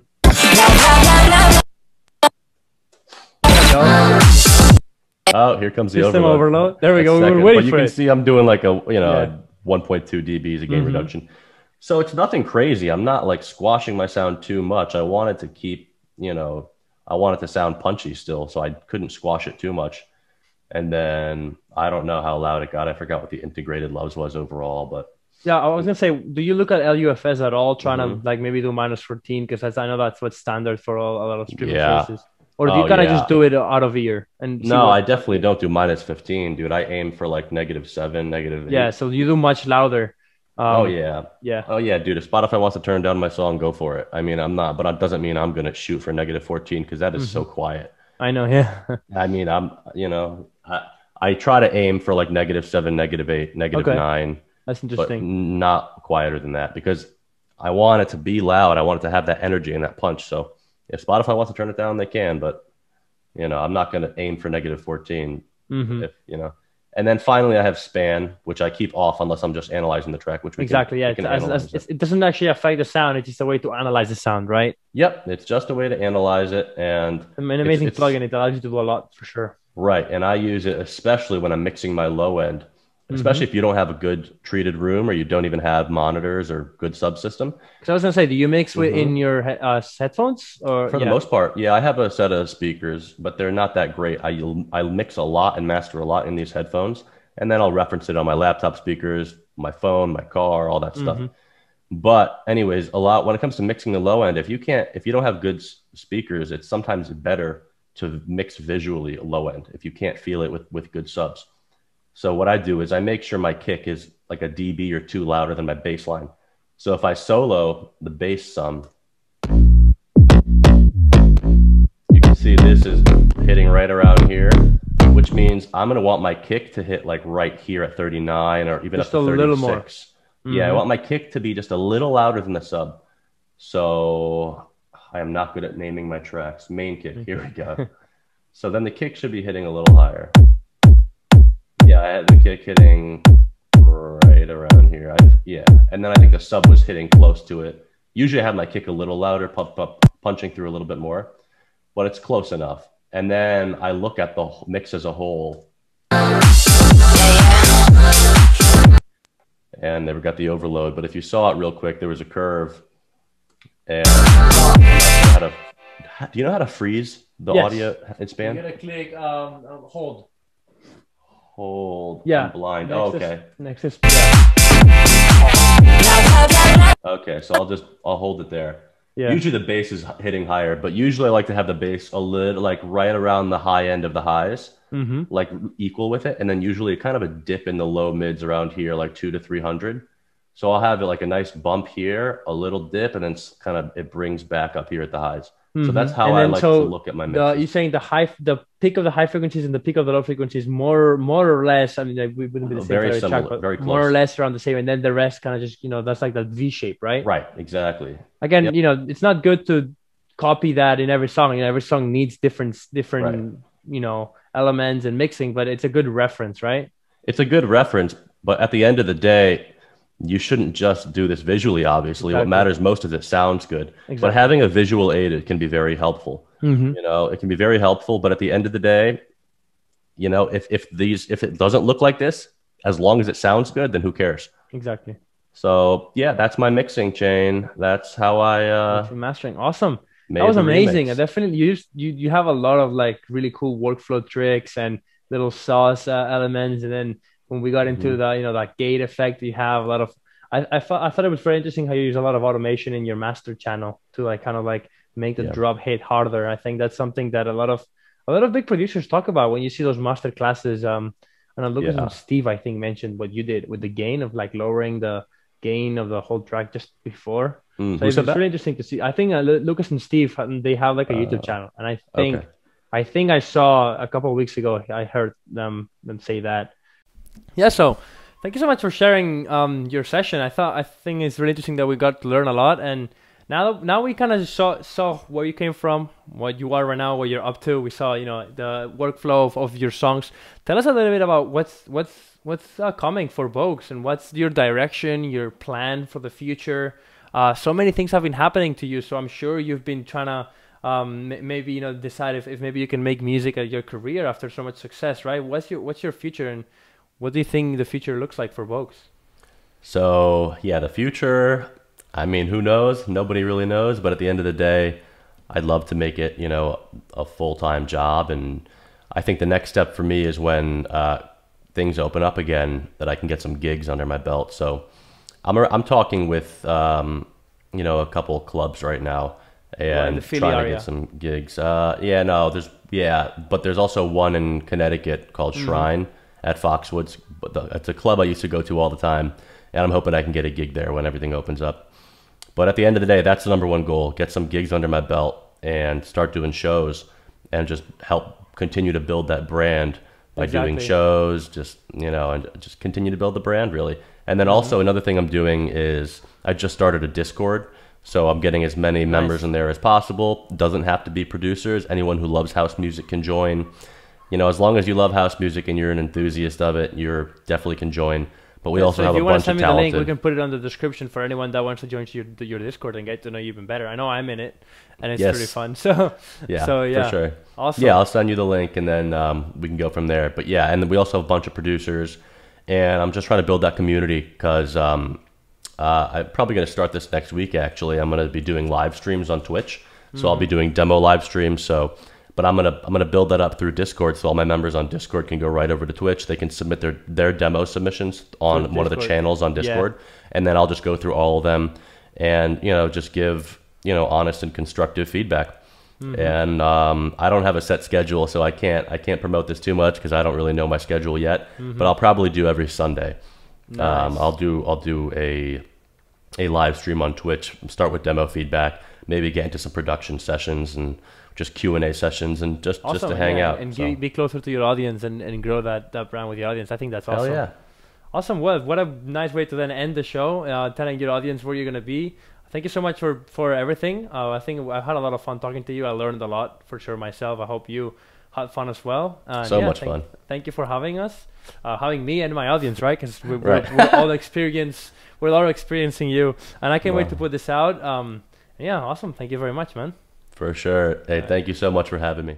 Speaker 2: Oh, here comes the
Speaker 1: System
Speaker 2: overload.
Speaker 1: overload. There we go. We
Speaker 2: Second.
Speaker 1: were waiting
Speaker 2: But you
Speaker 1: for
Speaker 2: can
Speaker 1: it.
Speaker 2: see I'm doing like a
Speaker 1: Yeah.
Speaker 2: 1.2 dBs of gain
Speaker 1: Mhm.
Speaker 2: reduction. So it's nothing crazy. I'm not like squashing my sound too much. I wanted to keep, I want it to sound punchy still, so I couldn't squash it too much. And then I don't know how loud it got. I forgot what the integrated loves was overall, but
Speaker 1: Yeah, I was gonna say, do you look at LUFS at all, trying
Speaker 2: Mhm.
Speaker 1: to like maybe do -14? Because I know that's what's standard for a lot of streaming
Speaker 2: Yeah.
Speaker 1: services. Or do you
Speaker 2: Oh,
Speaker 1: kind of
Speaker 2: yeah.
Speaker 1: just do it out of ear and see
Speaker 2: No,
Speaker 1: what-
Speaker 2: I definitely don't do -15, dude. I aim for like -7, -8.
Speaker 1: Yeah, so you do much louder.
Speaker 2: Oh yeah.
Speaker 1: Yeah.
Speaker 2: Oh yeah, dude. If Spotify wants to turn down my song, go for it. I mean, I'm not, but it doesn't mean I'm gonna shoot for -14 because that is so quiet.
Speaker 1: I know. Yeah.
Speaker 2: I mean, I try to aim for like -7, -8,
Speaker 1: Okay.
Speaker 2: -9,
Speaker 1: That's
Speaker 2: but
Speaker 1: interesting.
Speaker 2: not quieter than that because I want it to be loud. I want it to have that energy and that punch. So if Spotify wants to turn it down, they can, but I'm not going to aim for -14
Speaker 1: Mm-hmm.
Speaker 2: And then finally I have span, which I keep off unless I'm just analyzing the track, which
Speaker 1: Exactly. Yeah.
Speaker 2: we can analyze it.
Speaker 1: It doesn't actually affect the sound. It's just a way to analyze the sound, right?
Speaker 2: Yep. It's just a way to analyze it. And
Speaker 1: I mean, an amazing
Speaker 2: it's-
Speaker 1: plugin. It allows you to do a lot for sure.
Speaker 2: right. And I use it especially when I'm mixing my low end,
Speaker 1: Mm-hmm.
Speaker 2: especially if you don't have a good treated room or you don't even have monitors or good subsystem.
Speaker 1: Because I was gonna say, do you mix in your headphones or
Speaker 2: For the most part, yeah, I have a set of speakers, but they're not that great. I mix a lot and master a lot in these headphones, and then I'll reference it on my laptop speakers, my phone, my car, all that stuff. But anyways, a lot when it comes to mixing the low end, if you don't have good speakers, it's sometimes better to mix visually low end if you can't feel it with good subs. So what I do is I make sure my kick is like a dB or 2 louder than my bass line. So if I solo the bass some, you can see this is hitting right around here, which means I'm going to want my kick to hit like right here at 39 or even
Speaker 1: Just
Speaker 2: up to
Speaker 1: a
Speaker 2: 36.
Speaker 1: little more.
Speaker 2: Yeah, I want my kick to be just a little louder than the sub. So I am not good at naming my tracks. Main kick, here we go. So then the kick should be hitting a little higher. Yeah, I had the kick hitting right around here. And then I think the sub was hitting close to it. Usually I have my kick a little louder, punching through a little bit more. but it's close enough. And then I look at the mix as a whole. And they've got the overload, but if you saw it real quick, there was a curve. And do you know how to freeze the audio in span?
Speaker 1: You're gonna click hold.
Speaker 2: Hold.
Speaker 1: Yeah.
Speaker 2: I'm blind.
Speaker 1: Next
Speaker 2: Okay.
Speaker 1: Next is
Speaker 2: Okay, so I'll hold it there.
Speaker 1: yeah.
Speaker 2: Usually the bass is hitting higher, but usually I like to have the bass a little like right around the high end of the highs, like equal with it, and then usually kind of a dip in the low mids around here, like 200 to 300. So I'll have it like a nice bump here, a little dip, and then kind of it brings back up here at the highs. So that's how I like to look at my mixes.
Speaker 1: You're saying the peak of the high frequencies and the peak of the low frequencies more or less. I mean, like, we wouldn't be the same
Speaker 2: very
Speaker 1: track,
Speaker 2: similar,
Speaker 1: but
Speaker 2: very close.
Speaker 1: more or less around the same, and then the rest kind of just that's like that V shape, right?
Speaker 2: Right, exactly.
Speaker 1: Again, it's not good to copy that in every song. Every song needs different elements and mixing, but it's a good reference, right?
Speaker 2: It's a good reference, but at the end of the day, you shouldn't just do this visually, obviously. What matters most is it sounds good. Exactly. But having a visual aid, it can be very helpful. It can be very helpful, but at the end of the day, if it doesn't look like this, as long as it sounds good, then who cares?
Speaker 1: Exactly.
Speaker 2: So yeah, that's my mixing chain. That's how I
Speaker 1: mastering. Awesome. That was amazing. Definitely you have a lot of like really cool workflow tricks and little sauce elements, and then when we got into that gate effect, you have a lot of. I thought it was very interesting how you use a lot of automation in your master channel to like kind of like make the drop hit harder. I think that's something that a lot of big producers talk about when you see those master classes. And I look at Steve, I think, mentioned what you did with the gain of like lowering the gain of the whole track just before. So it's really interesting to see. I think Lucas and Steve, they have like a YouTube channel, and I think I saw a couple of weeks ago. I heard them say that. Yeah, so thank you so much for sharing your session. I think it's really interesting that we got to learn a lot, and now we kind of saw where you came from, what you are right now, what you're up to. We saw the workflow of your songs. Tell us a little bit about what's coming for Boges, and what's your direction, your plan for the future. So many things have been happening to you, so I'm sure you've been trying to maybe decide if maybe you can make music as your career after so much success, right? What's your future, and what do you think the future looks like for Boges?
Speaker 2: So yeah, the future, I mean, who knows? Nobody really knows, but at the end of the day, I'd love to make it a full-time job, and I think the next step for me is when things open up again, that I can get some gigs under my belt. So I'm talking with a couple of clubs right now, and trying to get some gigs. But there's also one in Connecticut called Shrine at Foxwoods. It's a club I used to go to all the time, and I'm hoping I can get a gig there when everything opens up. But at the end of the day, that's the number one goal: get some gigs under my belt and start doing shows, and just help continue to build that brand by doing shows, and just continue to build the brand, really. And then also another thing I'm doing is I just started a Discord, so I'm getting as many members in there as possible. Doesn't have to be producers. Anyone who loves house music can join. As long as you love house music and you're an enthusiast of it, you definitely can join. But we also have a bunch of talented. If you want to send me the link,
Speaker 1: we can put it on the description for anyone that wants to join your Discord and get to know you even better. I know I'm in it, and it's pretty fun. So
Speaker 2: yeah,
Speaker 1: for
Speaker 2: sure.
Speaker 1: Awesome.
Speaker 2: Yeah, I'll send you the link, and then we can go from there. But yeah, and then we also have a bunch of producers, and I'm just trying to build that community because I'm probably going to start this next week. Actually, I'm going to be doing live streams on Twitch, so I'll be doing demo live streams. But I'm gonna build that up through Discord, so all my members on Discord can go right over to Twitch. They can submit their demo submissions on one of the channels on Discord, and then I'll just go through all of them and just give honest and constructive feedback. And I don't have a set schedule, so I can't promote this too much because I don't really know my schedule yet. But I'll probably do every Sunday.
Speaker 1: Nice.
Speaker 2: I'll do a live stream on Twitch. Start with demo feedback, maybe get into some production sessions and just Q&A sessions, and just to hang out
Speaker 1: and be closer to your audience and grow that brand with your audience. I think that's awesome.
Speaker 2: Hell yeah.
Speaker 1: Awesome. Well, what a nice way to then end the show, telling your audience where you're going to be. Thank you so much for everything. I think I've had a lot of fun talking to you. I learned a lot for sure myself. I hope you had fun as well.
Speaker 2: Much fun. Thank
Speaker 1: you for having us, having me and my audience, right? Because we're all experiencing you, and I can't wait to put this out. Awesome. Thank you very much, man.
Speaker 2: For sure. Hey, thank you so much for having me.